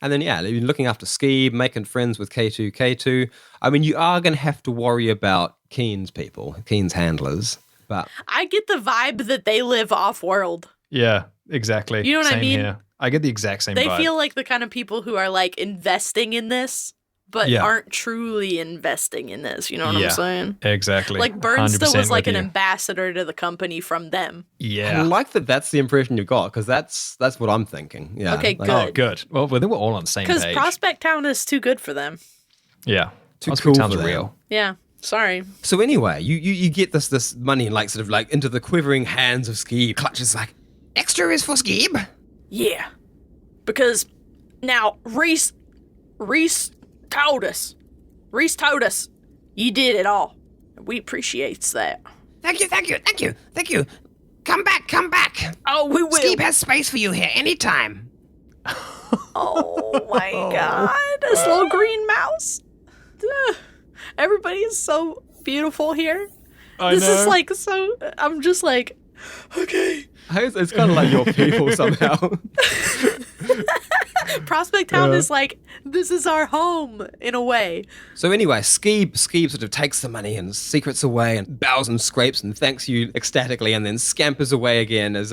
And then looking after Skeeb, making friends with K2. I mean, you are going to have to worry about Keen's handlers, but I get the vibe that they live off world. Yeah, exactly. You know what I mean? Here. I get the exact same They vibe. feel like the kind of people who are investing in this, but aren't truly investing in this. You know what I'm saying? Exactly. Burns still was an ambassador to the company from them. Yeah. I like that that's the impression you've got, because that's what I'm thinking. Yeah. Okay, good. Oh, good. Well, then we're all on the same page. Because Prospect Town is too good for them. Yeah. Too Prospect cool Town's for real. them. Yeah. Sorry. So anyway, you get this money into the quivering hands of Skeeb. Clutches extra is for Skeeb. Yeah. Because now Reese told us you did it all. We appreciates that. Thank you. Come back. Oh, we will. Skeep has space for you here anytime. Oh my god, this little green mouse. Ugh. Everybody is so beautiful here. I This know. is like so. I'm just like, okay. It's kind of like your people somehow. Prospect Town is like, this is our home in a way. So anyway, Skeeb sort of takes the money and secrets away and bows and scrapes and thanks you ecstatically and then scampers away again as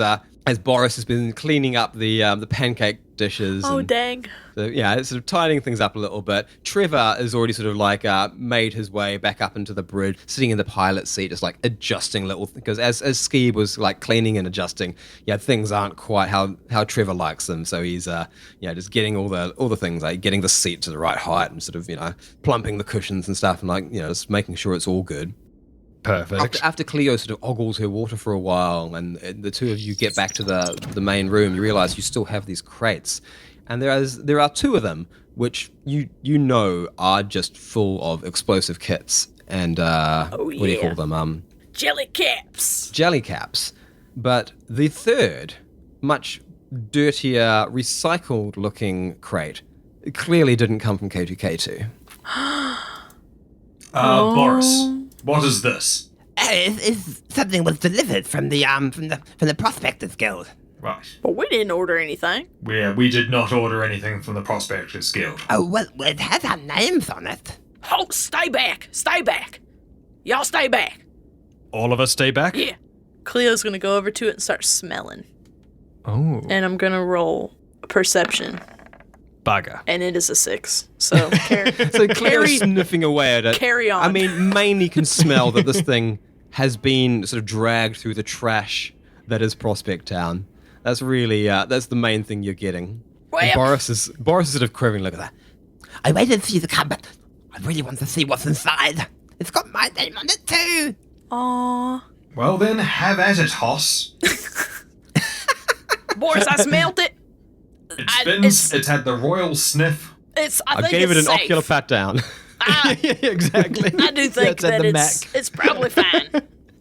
Boris has been cleaning up the pancake dishes. Oh, and dang. So, yeah, it's sort of tidying things up a little bit. Trevor has already sort of like made his way back up into the bridge, sitting in the pilot seat, just like adjusting little because as Skeeb was like cleaning and adjusting, things aren't quite how Trevor likes them. So he's just getting all the things like getting the seat to the right height and sort of plumping the cushions and stuff and like just making sure it's all good. Perfect. After Cleo sort of ogles her water for a while and the two of you get back to the main room, you realize you still have these crates. And there are two of them, which you know are just full of explosive kits and what do you call them? Jelly caps. Jelly caps. But the third, much dirtier, recycled-looking crate, clearly didn't come from K2K2. Boris, what is this? If something was delivered from the Prospectors Guild. Right. But we didn't order anything. We did not order anything from the Prospectors Guild. Oh, well, it has our names on it. Oh, stay back. Y'all stay back. All of us stay back? Yeah. Cleo's gonna go over to it and start smelling. Oh. And I'm gonna roll perception. Bugger. And it is a 6. So, So Claire's sniffing away at it. Carry on. I mean, mainly can smell that this thing has been sort of dragged through the trash that is Prospect Town. That's really, that's the main thing you're getting. Well- And Boris is sort of quivering, look at that. I waited for you to come, but I really want to see what's inside. It's got my name on it too. Aww. Well then, have at it, Hoss. Boris, I smelt it. It spins, it's had the royal sniff. I think gave it it's an safe. ocular pat down. Yeah, exactly. I do think It's at that the it's probably fine.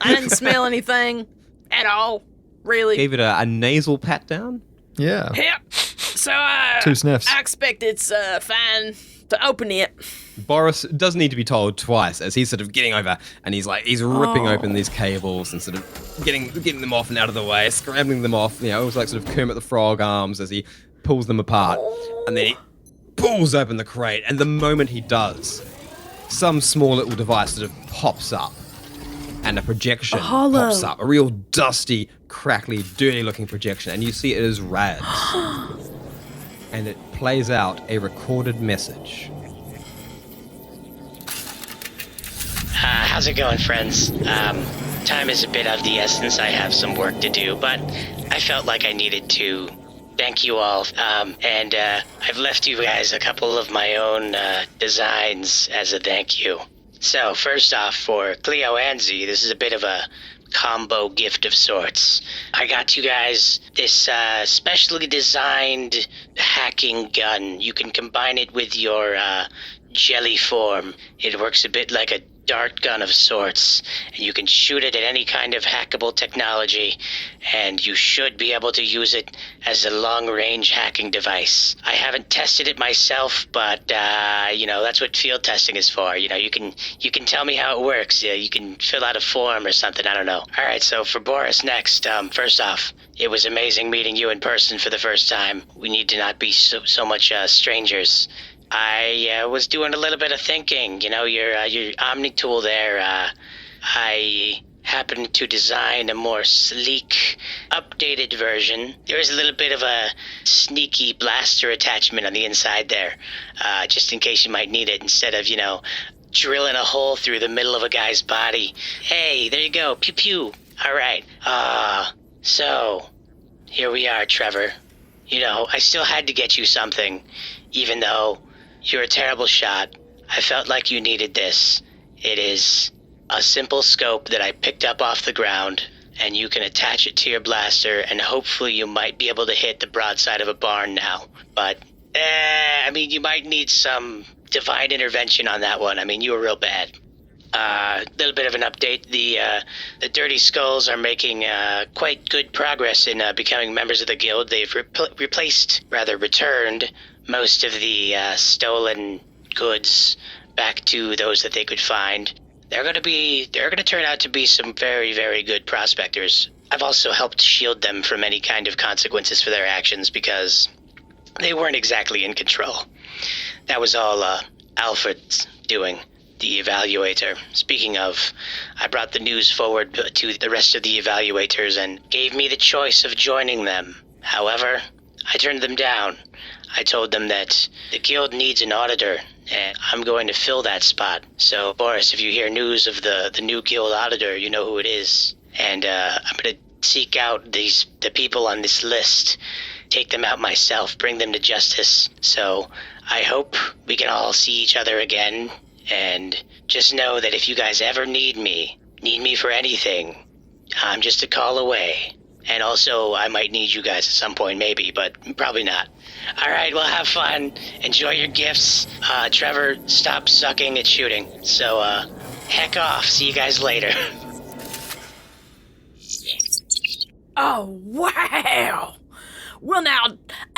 I didn't smell anything at all, really. Gave it a nasal pat down. Yeah. Yep. So, 2 sniffs. I expect it's fine to open it. Boris does need to be told twice as he's sort of getting over and he's ripping open these cables and sort of getting them off and out of the way, scrambling them off. It was like sort of Kermit the Frog arms as he pulls them apart. And then he pulls open the crate, and the moment he does, some small little device sort of pops up. And a projection pops up, a real dusty, crackly, dirty-looking projection, and you see it is Rad's. And it plays out a recorded message. How's it going, friends? Time is a bit of the essence. I have some work to do, but I felt like I needed to thank you all. And I've left you guys a couple of my own designs as a thank you. So, first off, for Cleo and Z, this is a bit of a combo gift of sorts. I got you guys this specially designed hacking gun. You can combine it with your jelly form. It works a bit like a dart gun of sorts, and you can shoot it at any kind of hackable technology, and you should be able to use it as a long-range hacking device. I haven't tested it myself, but that's what field testing is for. You can tell me how it works. You can fill out a form or something. I don't know. All right, so for Boris next. First off, it was amazing meeting you in person for the first time. We need to not be so much strangers. I was doing a little bit of thinking. Your Omni tool there. I happened to design a more sleek, updated version. There is a little bit of a sneaky blaster attachment on the inside there, just in case you might need it instead of, drilling a hole through the middle of a guy's body. Hey, there you go. Pew pew. All right. So here we are, Trevor. I still had to get you something, even though you're a terrible shot. I felt like you needed this. It is a simple scope that I picked up off the ground, and you can attach it to your blaster, and hopefully you might be able to hit the broadside of a barn now. But, you might need some divine intervention on that one. You were real bad. Little bit of an update. The Dirty Skulls are making quite good progress in becoming members of the guild. They've returned most of the stolen goods back to those that they could find. They're going to turn out to be some very, very good prospectors. I've also helped shield them from any kind of consequences for their actions because they weren't exactly in control. That was all Alfred's doing, the evaluator. Speaking of, I brought the news forward to the rest of the evaluators and gave me the choice of joining them. However, I turned them down. I told them that the guild needs an auditor, and I'm going to fill that spot. So, Boris, if you hear news of the new guild auditor, you know who it is. And I'm going to seek out the people on this list, take them out myself, bring them to justice. So I hope we can all see each other again. And just know that if you guys ever need me for anything, I'm just a call away. And also, I might need you guys at some point, maybe, but probably not. All right, well, have fun. Enjoy your gifts. Trevor, stop sucking at shooting. So, heck off. See you guys later. Oh, wow. Well, now,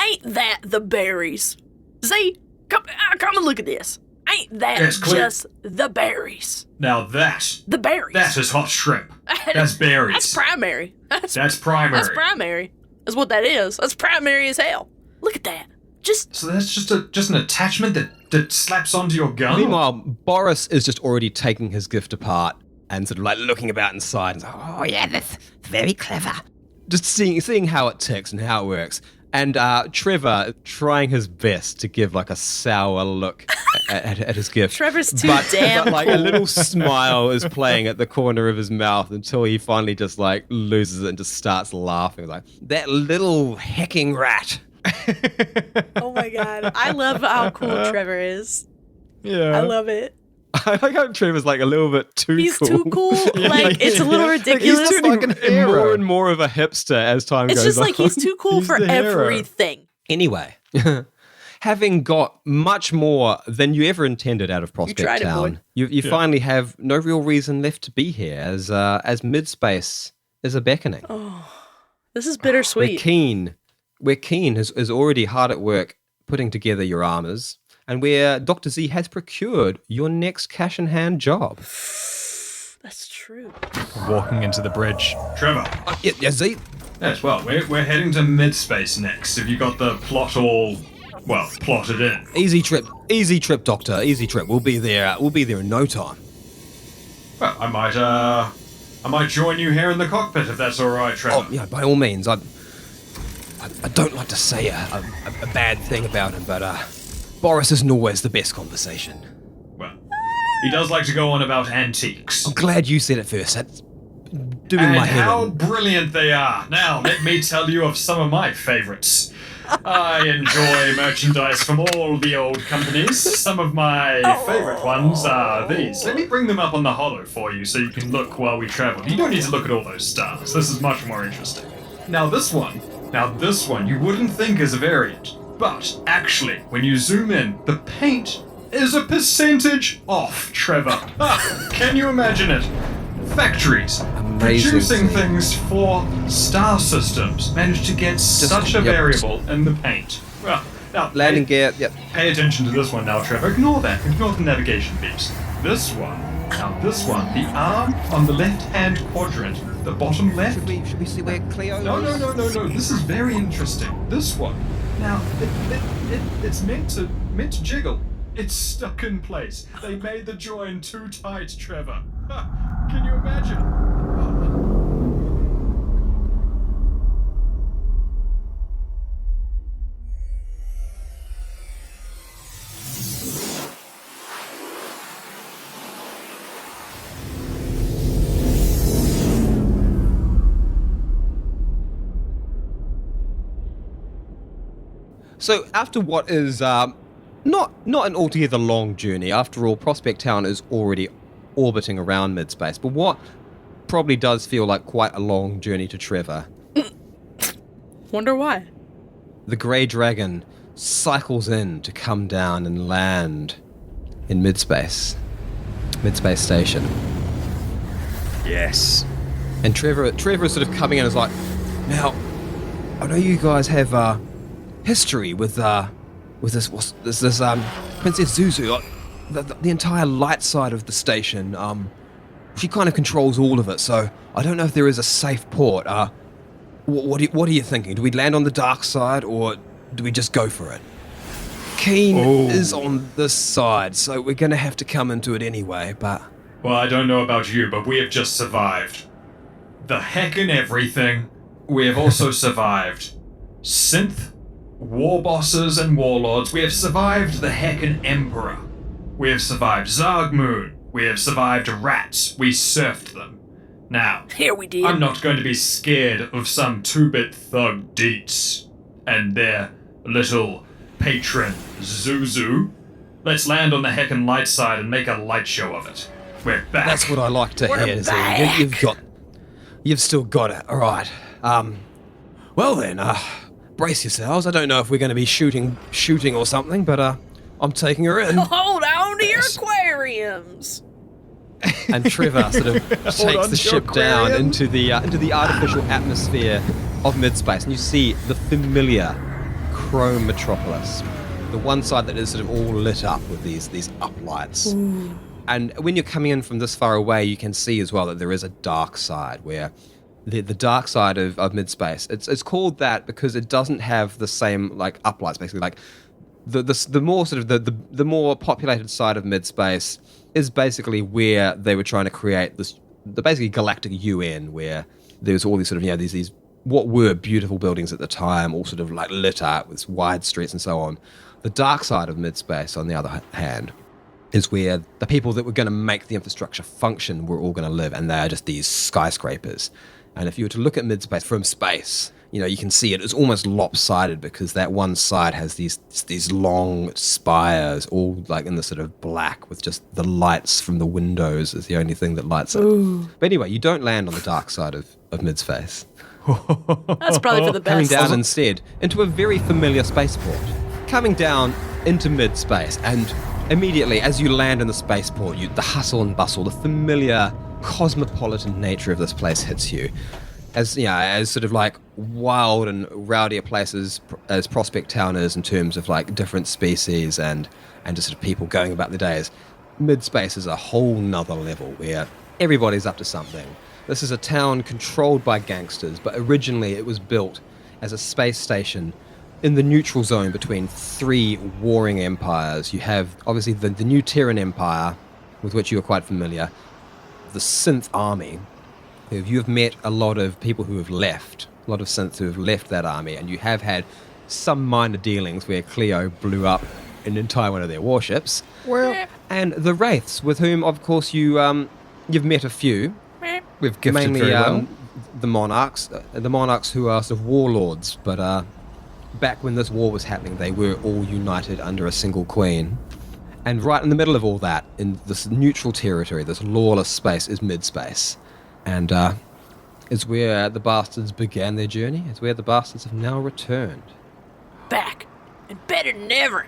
ain't that the berries? See? Come and look at this. Ain't that just the berries? Now that... The berries. That is hot shrimp. That's berries. That's primary. That's primary. That's primary. That's what that is. That's primary as hell. Look at that. So that's just an attachment that slaps onto your gun? Meanwhile, Boris is just already taking his gift apart and sort of like looking about inside and Oh, yeah, that's very clever. just seeing how it ticks and how it works. And Trevor trying his best to give like a sour look at his gift. Trevor's too damn but like cool. a little smile is playing at the corner of his mouth until he finally just like loses it and just starts laughing. Like, that little hecking rat. Oh my god. I love how cool Trevor is. Yeah. I love it. I like how Trevor's like a little bit too He's cool. too cool. Like, it's a little ridiculous. He's turning more and more of a hipster as time It's goes on. just like he's too cool He's for the hero. everything. Anyway, having got much more than you ever intended out of Prospect tried it, Town, boy. you finally have no real reason left to be here as mid-space is a beckoning. This is bittersweet. We're keen is already hard at work putting together your armors, and where Dr. Z has procured your next cash-in-hand job. That's true. Walking into the bridge. Trevor. Yeah, Z. Yes, well, we're heading to mid-space next. Have you got the plot all, plotted in? Easy trip, Doctor. Easy trip. We'll be there in no time. Well, I might join you here in the cockpit if that's all right, Trevor. Oh, yeah, by all means. I don't like to say a bad thing about him, but Boris isn't always the best conversation. Well, he does like to go on about antiques. I'm glad you said it first. That's doing And my head how in. brilliant they are. Now, let me tell you of some of my favorites. I enjoy merchandise from all the old companies. Some of my favorite ones are these. Let me bring them up on the holo for you so you can look while we travel. You don't need to look at all those stars. This is much more interesting. Now this one you wouldn't think is a variant. But actually, when you zoom in, the paint is a percentage off, Trevor. Can you imagine it? Factories producing things for star systems managed to get such a variable in the paint. Well, now, Landing gear, yep. pay attention to this one now, Trevor. Ignore that. Ignore the navigation beeps. This one, the arm on the left-hand quadrant, the bottom left. Should we see where Cleo is? No. This is very interesting. This one. Now, it's meant to jiggle. It's stuck in place. They made the join too tight, Trevor. Can you imagine? So after what is not an altogether long journey, after all, Prospect Town is already orbiting around mid-space, but what probably does feel like quite a long journey to Trevor. Wonder why. The Grey Dragon cycles in to come down and land in mid-space. Mid-space station. Yes. And Trevor is sort of coming in as like, now, I know you guys have history with this Princess Zuzu. The entire light side of the station. She kind of controls all of it, so I don't know if there is a safe port. What are you thinking? Do we land on the dark side, or do we just go for it? Keen is on this side, so we're going to have to come into it anyway, but... Well, I don't know about you, but we have just survived the heck and everything. We have also survived Synth, war bosses and warlords. We have survived the Heckin' Emperor. We have survived Zargmoon. We have survived rats. We surfed them. Now, Here we did. I'm not going to be scared of some 2-bit thug deets and their little patron Zuzu. Let's land on the Heckin' light side and make a light show of it. We're back. That's what I like to hear. So you've still got it. All right. Well then, brace yourselves. I don't know if we're going to be shooting or something, but I'm taking her in. Hold on to your aquariums. And Trevor sort of takes the ship down into the artificial atmosphere of mid-space, and you see the familiar chrome metropolis, the one side that is sort of all lit up with these uplights. Ooh. And when you're coming in from this far away, you can see as well that there is a dark side where the dark side of mid-space. It's called that because it doesn't have the same like uplights. Basically, like the more sort of the more populated side of mid-space is basically where they were trying to create the basically galactic UN, where there's all these sort of these what were beautiful buildings at the time, all sort of like lit up with wide streets and so on. The dark side of mid-space, on the other hand, is where the people that were going to make the infrastructure function were all going to live, and they are just these skyscrapers. And if you were to look at mid-space from space, you can see it's almost lopsided because that one side has these long spires, all like in the sort of black with just the lights from the windows is the only thing that lights it. Ooh. But anyway, you don't land on the dark side of mid-space. That's probably for the best. Coming down instead into a very familiar spaceport. Coming down into mid-space, and immediately as you land in the spaceport, the hustle and bustle, the familiar cosmopolitan nature of this place hits you. As sort of like wild and rowdy a place as Prospect Town is in terms of like different species and just sort of people going about their days, mid-space is a whole nother level where everybody's up to something. This is a town controlled by gangsters, but originally it was built as a space station in the neutral zone between 3 warring empires. You have obviously the new Terran Empire, with which you are quite familiar, the Synth army. You have met a lot of people who have left, a lot of Synths who have left that army, and you have had some minor dealings where Cleo blew up an entire one of their warships. Well, and the Wraiths, with whom, of course, you've met a few. We've gifted mainly very well. the monarchs who are sort of warlords, but back when this war was happening, they were all united under a single queen. And right in the middle of all that, in this neutral territory, this lawless space, is mid-space. And is where the bastards began their journey. It's where the bastards have now returned. Back, and better than ever.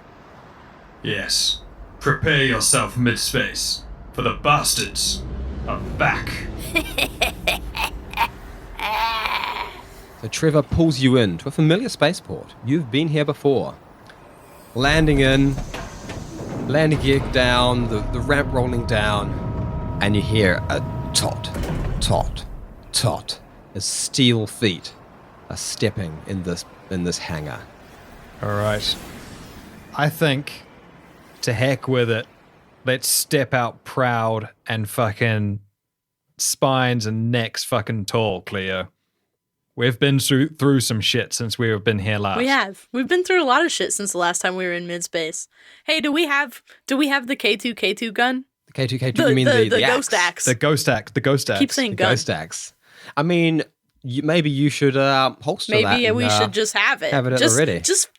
Yes. Prepare yourself, mid-space, for the bastards are back. So Trevor pulls you into a familiar spaceport. You've been here before. Landing gear down, the ramp rolling down, and you hear a tot, tot, tot, as steel feet are stepping in this hangar. All right. I think, to heck with it, let's step out proud and fucking spines and necks fucking tall, Cleo. We've been through some shit since we've been here last. We have. We've been through a lot of shit since the last time we were in mid-space. Hey, do we have the K2 gun? The K2, you mean the ghost axe? The ghost axe. Keep saying gun. Ghost axe. I mean, maybe you should holster that. Maybe we should just have it. Have it already. Just,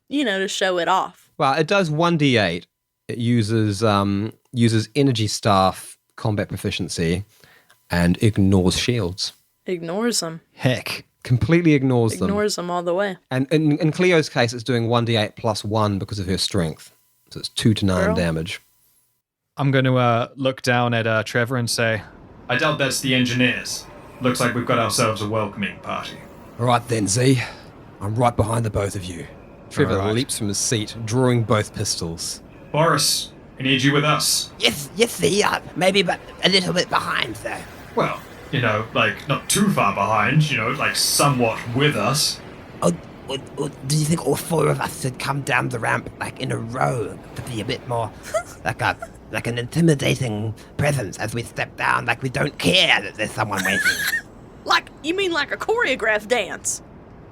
to show it off. Well, it does 1d8. It uses energy staff, combat proficiency, and ignores shields. Ignores them. Heck. Completely ignores them. Ignores them all the way. And in Cleo's case, it's doing 1d8 plus 1 because of her strength. So it's 2 to 9 damage. I'm going to look down at Trevor and say, I doubt that's the engineers. Looks like we've got ourselves a welcoming party. All right then, Z. I'm right behind the both of you. Trevor All right. leaps from his seat, drawing both pistols. Boris, we need you with us. Yes, see, maybe, but a little bit behind, though. Well, like not too far behind, like somewhat with us. Oh, do you think all four of us should come down the ramp, like in a row, to be a bit more like an intimidating presence as we step down, like we don't care that there's someone waiting? You mean like a choreographed dance?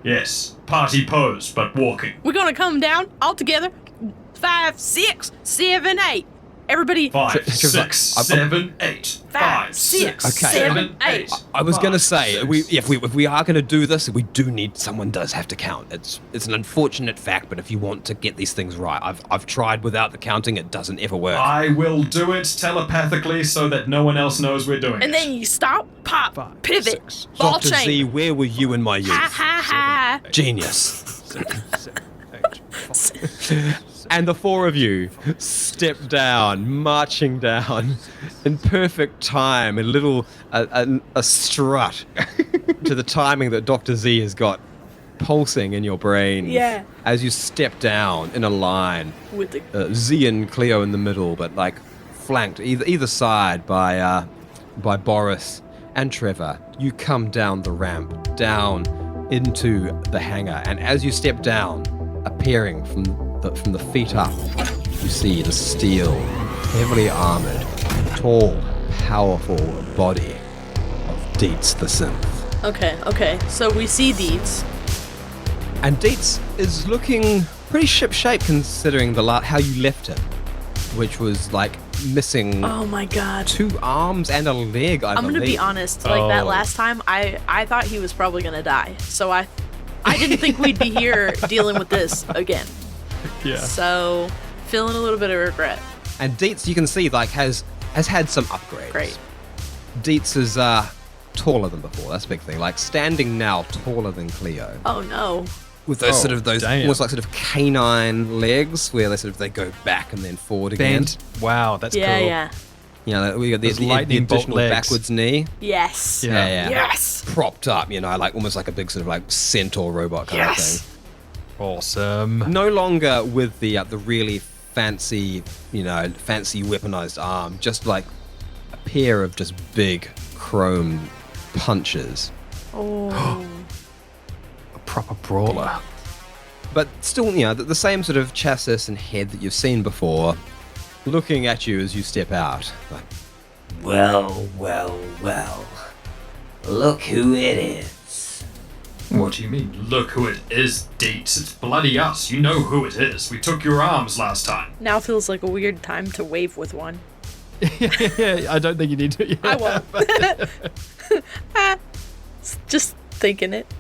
Yes, party pose, but walking. We're gonna come down all together. 5, 6, 7, 8. Everybody. 5, 6, 7, 8. 5, 6, Okay. 7, 8. I was going to 5, say, 6. if we are going to do this, we do need someone does have to count. It's an unfortunate fact, but if you want to get these things right, I've tried without the counting. It doesn't ever work. I will do it telepathically so that no one else knows we're doing And it. then you stop, pop, pivot, ball Dr. chain. Z, where were you in my youth? Ha ha ha. Genius. And the four of you step down, marching down in perfect time, a strut to the timing that Dr. Z has got pulsing in your brain. Yeah. As you step down in a line, With the Z and Cleo in the middle, but like flanked either side by Boris and Trevor. You come down the ramp, down into the hangar, and as you step down, appearing from the feet up, you see the steel, heavily armored, tall, powerful body of Dietz the Synth. Okay. So we see Deeds. And Dietz is looking pretty ship-shape considering how you left him, which was like missing Oh my god. 2 arms and a leg, I I'm believe. gonna be honest. Like that last time, I thought he was probably gonna die. So I didn't think we'd be here dealing with this again. yeah. So feeling a little bit of regret. And Dietz, you can see, like, has had some upgrades. Great. Dietz is taller than before. That's a big thing. Like, standing now taller than Cleo. Oh no. With those damn. almost like sort of canine legs where they go back and then forward again. Bent. Wow, that's Yeah, cool. yeah. You know, we got the Those lightning bolt additional legs. backwards knee. Yes. Yeah. Yes. Propped up, like almost like a big sort of like centaur robot kind of thing. Awesome. No longer with the really fancy weaponized arm, just like a pair of just big chrome punches. Oh. A proper brawler. But still, the same sort of chassis and head that you've seen before, looking at you as you step out. Like, Well. Look who it is. What do you mean? Look who it is, Deets. It's bloody us. You know who it is. We took your arms last time. Now feels like a weird time to wave with one. Yeah, I don't think you need to. Yeah. I won't. Just thinking it.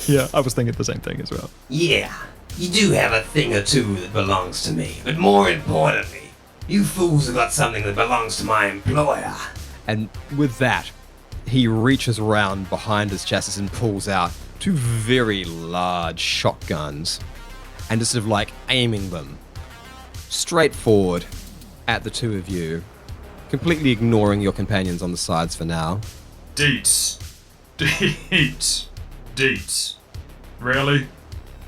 Yeah, I was thinking the same thing as well. Yeah, you do have a thing or two that belongs to me, but more importantly, you fools have got something that belongs to my employer. and with that, he reaches around behind his chassis and pulls out 2 very large shotguns and just sort of like aiming them straight forward at the 2 of you, completely ignoring your companions on the sides for now. Deets. Really?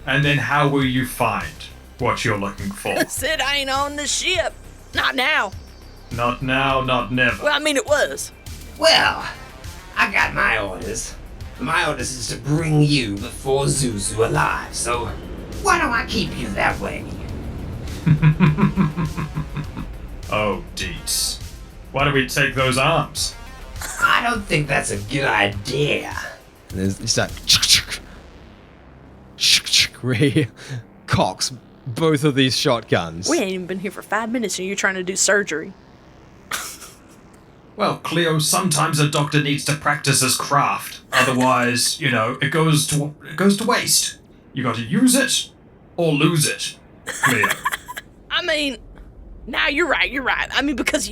And then how will you find what you're looking for? Said I ain't on the ship. Not now. Not now, not never. Well, I mean, it was. Well, I got my orders. My orders is to bring you before Zuzu alive, so why don't I keep you that way? Oh, Deets. Why do we take those arms? I don't think that's a good idea. And there's just like where he cocks both of these shotguns. We ain't even been here for 5 minutes and you're trying to do surgery. Well, Cleo, sometimes a doctor needs to practice his craft. Otherwise, it goes to waste. You got to use it or lose it, Cleo. I mean, nah, you're right. I mean, because,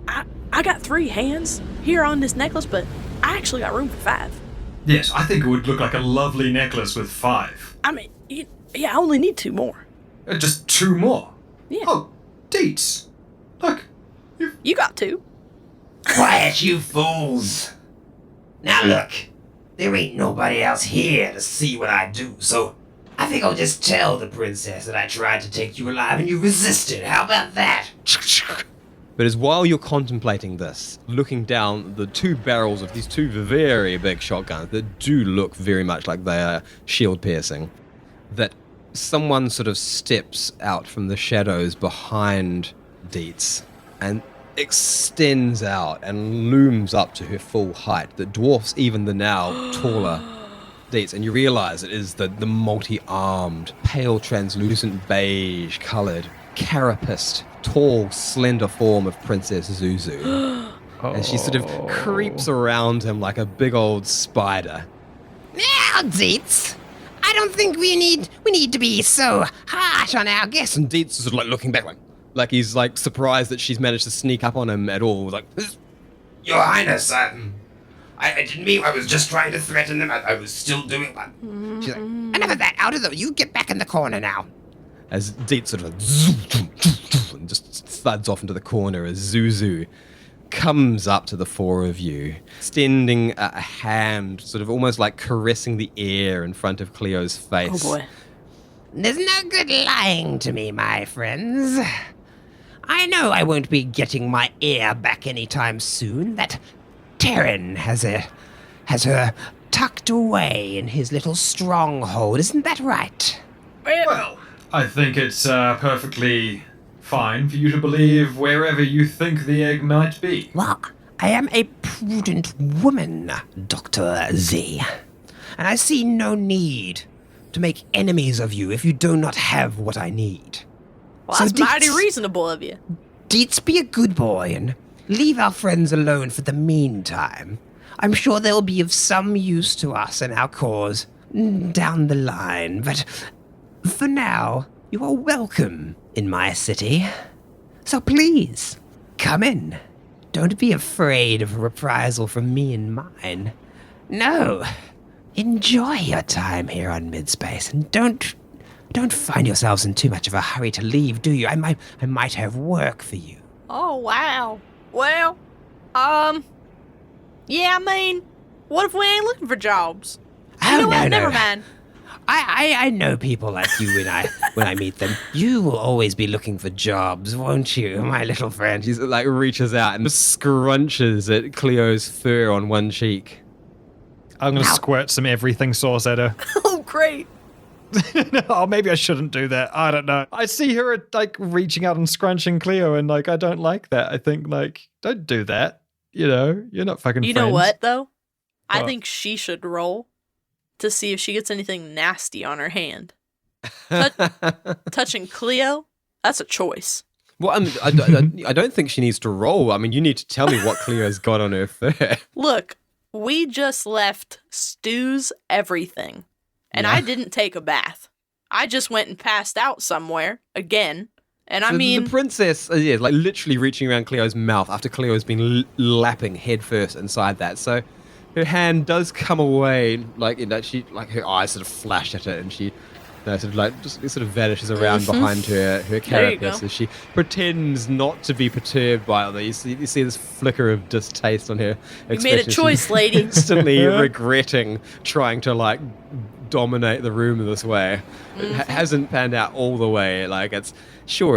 I got 3 hands here on this necklace, but I actually got room for 5. Yes, I think it would look like a lovely necklace with 5. I mean, I only need 2 more. Just 2 more. Yeah. Oh, Deets. Look, You got 2. Quiet, you fools. Now look, there ain't nobody else here to see what I do, so I think I'll just tell the princess that I tried to take you alive and you resisted. How about that? But as while you're contemplating this, looking down the 2 barrels of these 2 very big shotguns that do look very much like they are shield piercing, that someone sort of steps out from the shadows behind Dietz and extends out and looms up to her full height that dwarfs even the now taller Dietz, and you realize it is the multi-armed, pale translucent beige coloured, carapaced, tall, slender form of Princess Zuzu. And she sort of creeps around him like a big old spider. Now, Dietz, I don't think we need to be so harsh on our guests. And Dietz is sort of like looking back like he's like surprised that she's managed to sneak up on him at all. Like, Your Highness, I didn't mean I was just trying to threaten them. I was still doing that. She's like, enough of that, out of the... You get back in the corner now. as Dietz sort of and just thuds off into the corner as Zuzu comes up to the 4 of you, extending a hand, sort of almost like caressing the air in front of Cleo's face. Oh boy. There's no good lying to me, my friends. I know I won't be getting my ear back anytime soon. That Terran has her tucked away in his little stronghold. Isn't that right? Well, I think it's perfectly fine for you to believe wherever you think the egg might be. Well, I am a prudent woman, Dr. Z. And I see no need to make enemies of you if you do not have what I need. Well, So that's mighty Dietz- reasonable of you. Dietz, be a good boy and leave our friends alone for the meantime. I'm sure they'll be of some use to us and our cause down the line, but for now, you are welcome in my city. So please, come in. Don't be afraid of reprisal from me and mine. No, enjoy your time here on Midspace and don't find yourselves in too much of a hurry to leave, do you? I might have work for you. Oh, wow. Well, yeah, I mean, what if we ain't looking for jobs? You know what? Never mind. I know people like you when I meet them. You will always be looking for jobs, won't you, my little friend? She like reaches out and scrunches at Cleo's fur on one cheek. I'm going to squirt some everything sauce at her. Oh, great. Oh, maybe I shouldn't do that. I don't know. I see her like reaching out and scrunching Cleo, and like I don't like that. I think like don't do that. You know, you're not fucking. You friends. know what, though? I What? think she should roll to see if she gets anything nasty on her hand. Touching Cleo, that's a choice. Well, I don't think she needs to roll. I mean, you need to tell me what Cleo's got on her fur. Look, we just left Stu's everything, and I didn't take a bath. I just went and passed out somewhere again. And I mean, the princess, like literally reaching around Cleo's mouth after Cleo's been lapping headfirst inside that. So her hand does come away, like she, like her eyes sort of flash at it, and she, sort of like just sort of vanishes around behind her There you carapace go. as she pretends not to be perturbed by it. You see this flicker of distaste on her. you made a expression. choice, She's lady. instantly regretting trying to like dominate the room this way. It hasn't panned out all the way. Like it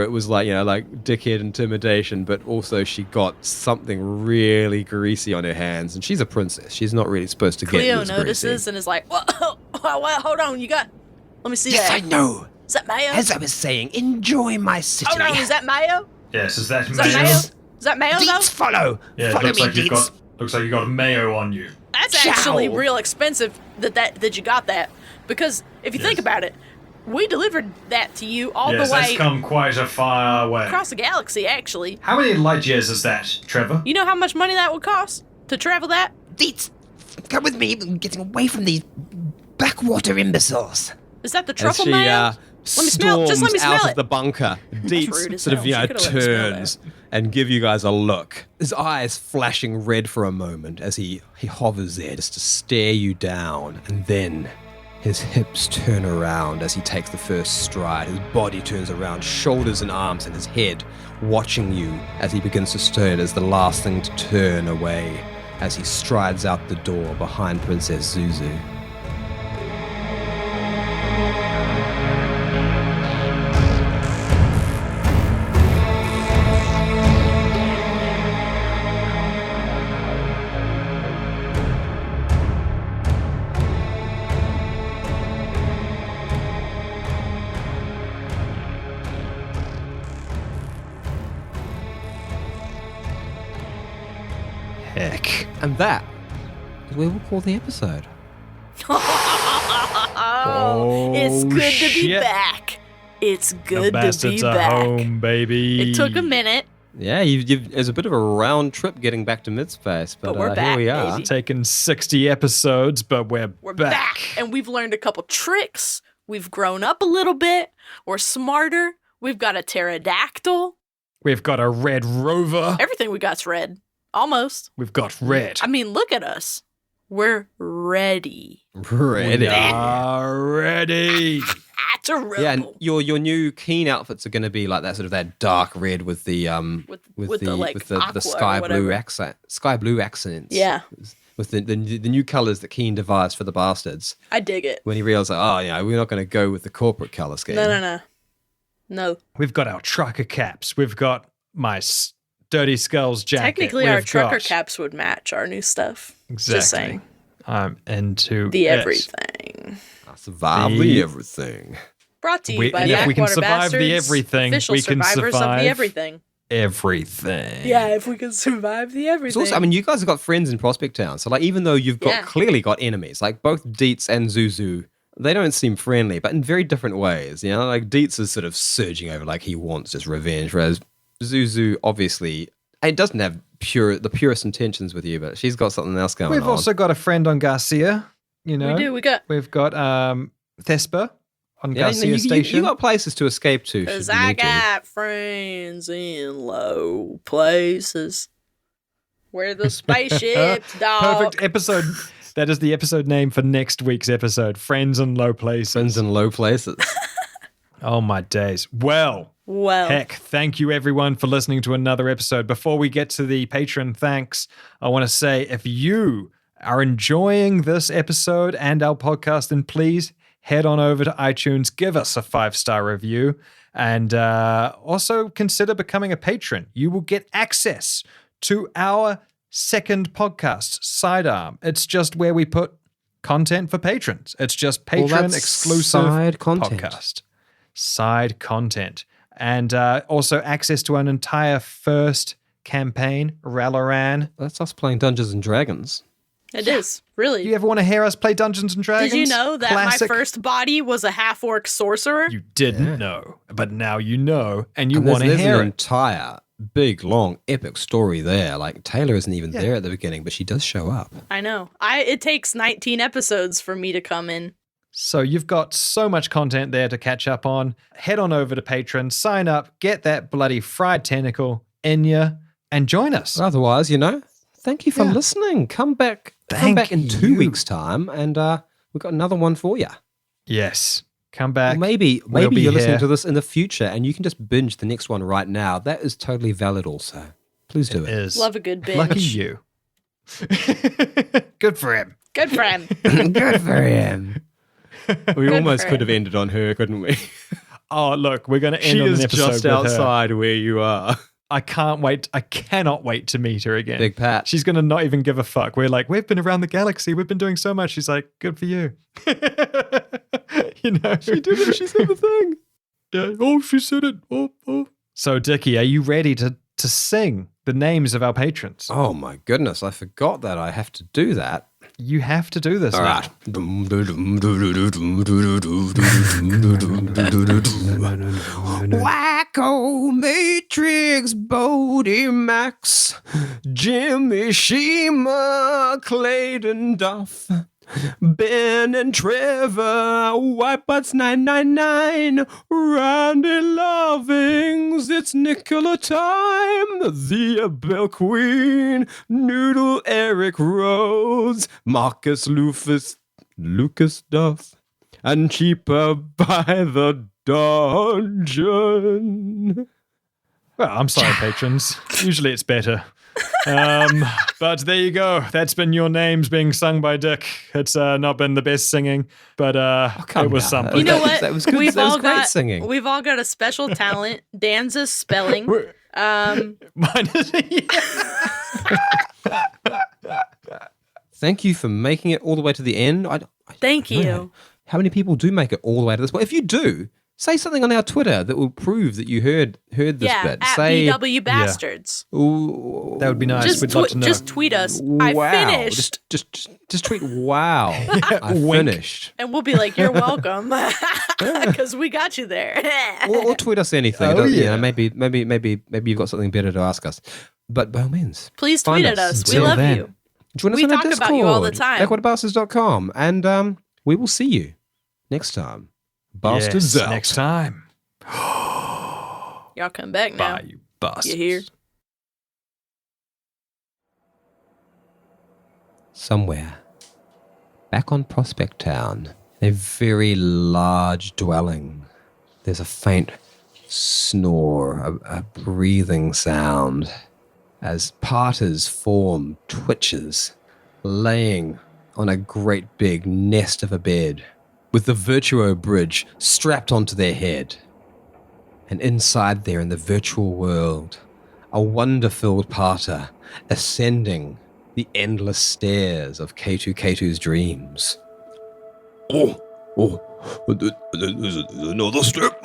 was like, like dickhead intimidation, but also she got something really greasy on her hands, and she's a princess. She's not really supposed to get Cleo this notices greasy. and is like, well, hold on, let me see Yes, that. I know. Is that mayo? As I was saying, enjoy my city. Hold on, is that mayo? Yes, is that Is that mayo? mayo? Is that mayo, though? Dietz, follow. Yeah, it follow looks me, like Dietz. looks like you got mayo on you. That's actually Ciao. real expensive that you got that. Because if you think Yes. about it, we delivered that to you all Yes, the way that's come quite a far way. across the galaxy, actually. How many light years is that, Trevor? You know how much money that would cost to travel that? Dietz, come with me. I'm getting away from these backwater imbeciles. Is that the As truffle she mayo? Let me smell. Just let me storms out smell of it. the bunker, Dietz rude as sort of hell. She could've let me smell turns and give you guys a look. His eyes flashing red for a moment as he hovers there just to stare you down, and then His hips turn around as he takes the first stride. His body turns around, shoulders and arms, and his head watching you as he begins to turn as the last thing to turn away as he strides out the door behind Princess Zuzu. Heck. And that is where we'll call the episode. It's good to be shit. back. It's The good to be bastards are back. home, baby. It took a minute. Yeah, it's a bit of a round trip getting back to Midspace, but we're here back, we are. baby. Taken 60 episodes, but we're Back. And we've learned a couple tricks. We've grown up a little bit. We're smarter. We've got a pterodactyl. We've got a red rover. Everything we got's red. Almost. We've got red. I mean, look at us. We're ready. Ready. We are ready. To rebel. Yeah, and your new Keen outfits are going to be like that sort of that dark red with the with the, like, aqua the or sky blue whatever. sky blue accents. Yeah. With the new colors that Keen devised for the bastards. I dig it. When he realized, we're not going to go with the corporate color scheme. No. We've got our trucker caps. We've got my Dirty Skulls jacket. Technically, our We've trucker got- caps would match our new stuff. Exactly. Just saying. I'm into The it. everything. I survived the everything. Brought to you by and if we can Backwater survive the Bastards, everything, official we can survivors of survive the everything. Everything. Yeah, if we can survive the It's everything. also, I mean, you guys have got friends in Prospect Town, so like even though you've got Yeah. clearly got enemies, like both Dietz and Zuzu, they don't seem friendly, but in very different ways. You know, like Dietz is sort of surging over like he wants just revenge, whereas Zuzu obviously it doesn't have the purest intentions with you, but she's got something else going We've on. also got a friend on Garcia. You know, we do. We've got Thesper on Garcia you Station. got places to escape to. Because should you I need to. got friends in low places where the spaceships, dog. Perfect episode. That is the episode name for next week's episode. Friends in low places. Friends in low places. Oh my days. Well, heck, thank you everyone for listening to another episode. Before we get to the patron thanks, I want to say if you are enjoying this episode and our podcast, then please head on over to iTunes, give us a 5-star review, and also consider becoming a patron. You will get access to our second podcast, Sidearm. It's just where we put content for patrons. It's just patron exclusive side content. podcast. Side content. And also access to an entire first campaign, Ralaran. That's us playing Dungeons and Dragons. It is, really. You ever want to hear us play Dungeons and Dragons? Did you know that Classic. my first body was a half-orc sorcerer? You didn't know, but now you know, and you And want to there's hear an it. entire big, long, epic story there. Like Taylor isn't even there at the beginning, but she does show up. I know. It takes 19 episodes for me to come in. So you've got so much content there to catch up on. Head on over to Patreon, sign up, get that bloody fried tentacle in you, and join us. Otherwise, thank you for listening. Come back in 2 weeks' time, and we've got another one for you. Yes. Come back. Or maybe We'll be you're listening here. to this in the future, and you can just binge the next one right now. That is totally valid also. Please do it. Is. Love a good binge. Lucky you. Good for him. Good for him. Good for him. We Good almost for could him. have ended on her, couldn't we? Oh, look, we're going to end She on is an episode just with her. outside where you are. I can't wait. I cannot wait to meet her again. Big Pat. She's going to not even give a fuck. We're like, we've been around the galaxy. We've been doing so much. She's like, good for you. She did it. She said the thing. Yeah. Oh, she said it. Oh. So, Dickie, are you ready to sing the names of our patrons? Oh my goodness, I forgot that I have to do that. You have to do this All now. right. Wacko, Matrix, Bodie Max, Jimmy Shima, Clayton Duff, Ben and Trevor, Whitebutts 999, Randy Lovings, it's Nicola time, the Bell Queen, Noodle Eric Rhodes, Marcus Lucas Duff, and cheaper by the dungeon. Well, I'm sorry, patrons. Usually it's better. But there you go. That's been your names being sung by Dick. It's not been the best singing, but it was something. You know what? That was good. We've That was all great got singing. We've all got a special talent. Dan's is spelling. Mine is, Thank you for making it all the way to the end. Thank you. Man, how many people do make it all the way to this point? If you do, say something on our Twitter that will prove that you heard this bit. At Say, BW Bastards. Ooh, that would be nice. Just, We'd love to know. just tweet us. wow. I finished. Just tweet, wow, I finished. And we'll be like, you're welcome. Because we got you there. or tweet us anything. Oh, You yeah. know, maybe you've got something better to ask us. But by all means, Please find tweet at us. We Until love then, you. Join us We on our talk Discord, about you all the time. Backwaterbastards.com, and we will see you next time. Bastards Yes, out. next time. Y'all come back now. Bye, you bastards. You hear? Somewhere, back on Prospect Town, a very large dwelling. There's a faint snore, a breathing sound, as Parter's form twitches, laying on a great big nest of a bed, with the Virtuo bridge strapped onto their head. And inside there in the virtual world, a wonder-filled Parter ascending the endless stairs of K2K2's dreams. There's another step.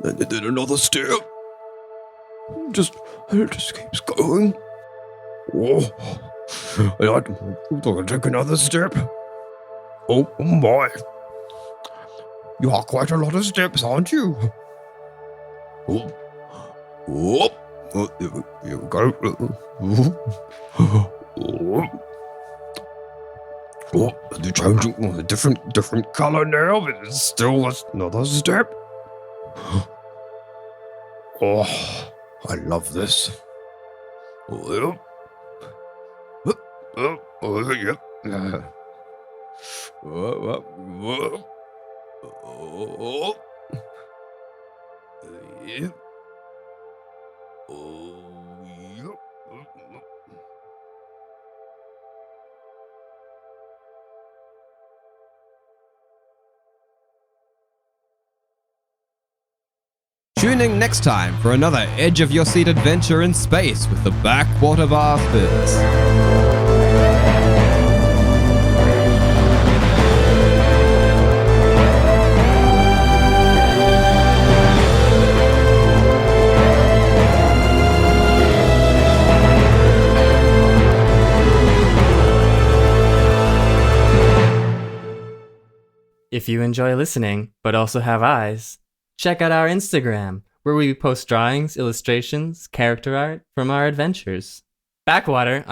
Then another step. It just keeps going. I'm gonna take another step. Oh my. You are quite a lot of steps, aren't you? Here we go. They're changing a different color now, but it's still another step. Oh, I love this. Tune in next time for another edge of your seat adventure in space with the Backwater Bastards. If you enjoy listening, but also have eyes, check out our Instagram, where we post drawings, illustrations, character art from our adventures. Backwater_.